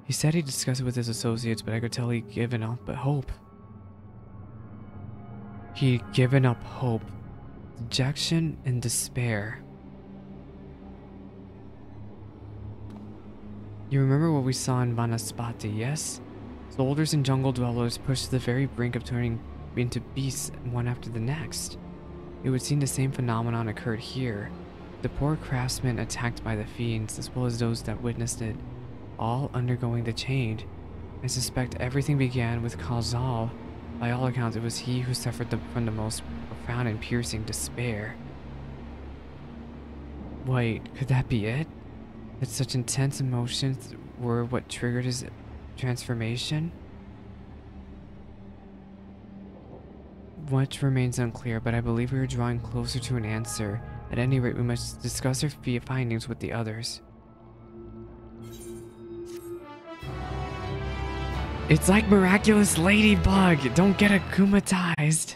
He said he'd discuss it with his associates, but I could tell he'd given up hope. He'd given up hope. Dejection and despair. You remember what we saw in Vanaspati, yes? Soldiers and jungle dwellers pushed to the very brink of turning into beasts one after the next. It would seem the same phenomenon occurred here. The poor craftsmen attacked by the fiends, as well as those that witnessed it, all undergoing the change. I suspect everything began with Khazal. By all accounts, it was he who suffered from the most profound and piercing despair. Wait, could that be it? That such intense emotions were what triggered his transformation? Much remains unclear, but I believe we are drawing closer to an answer. At any rate, we must discuss our findings with the others. It's like Miraculous Ladybug! Don't get akumatized!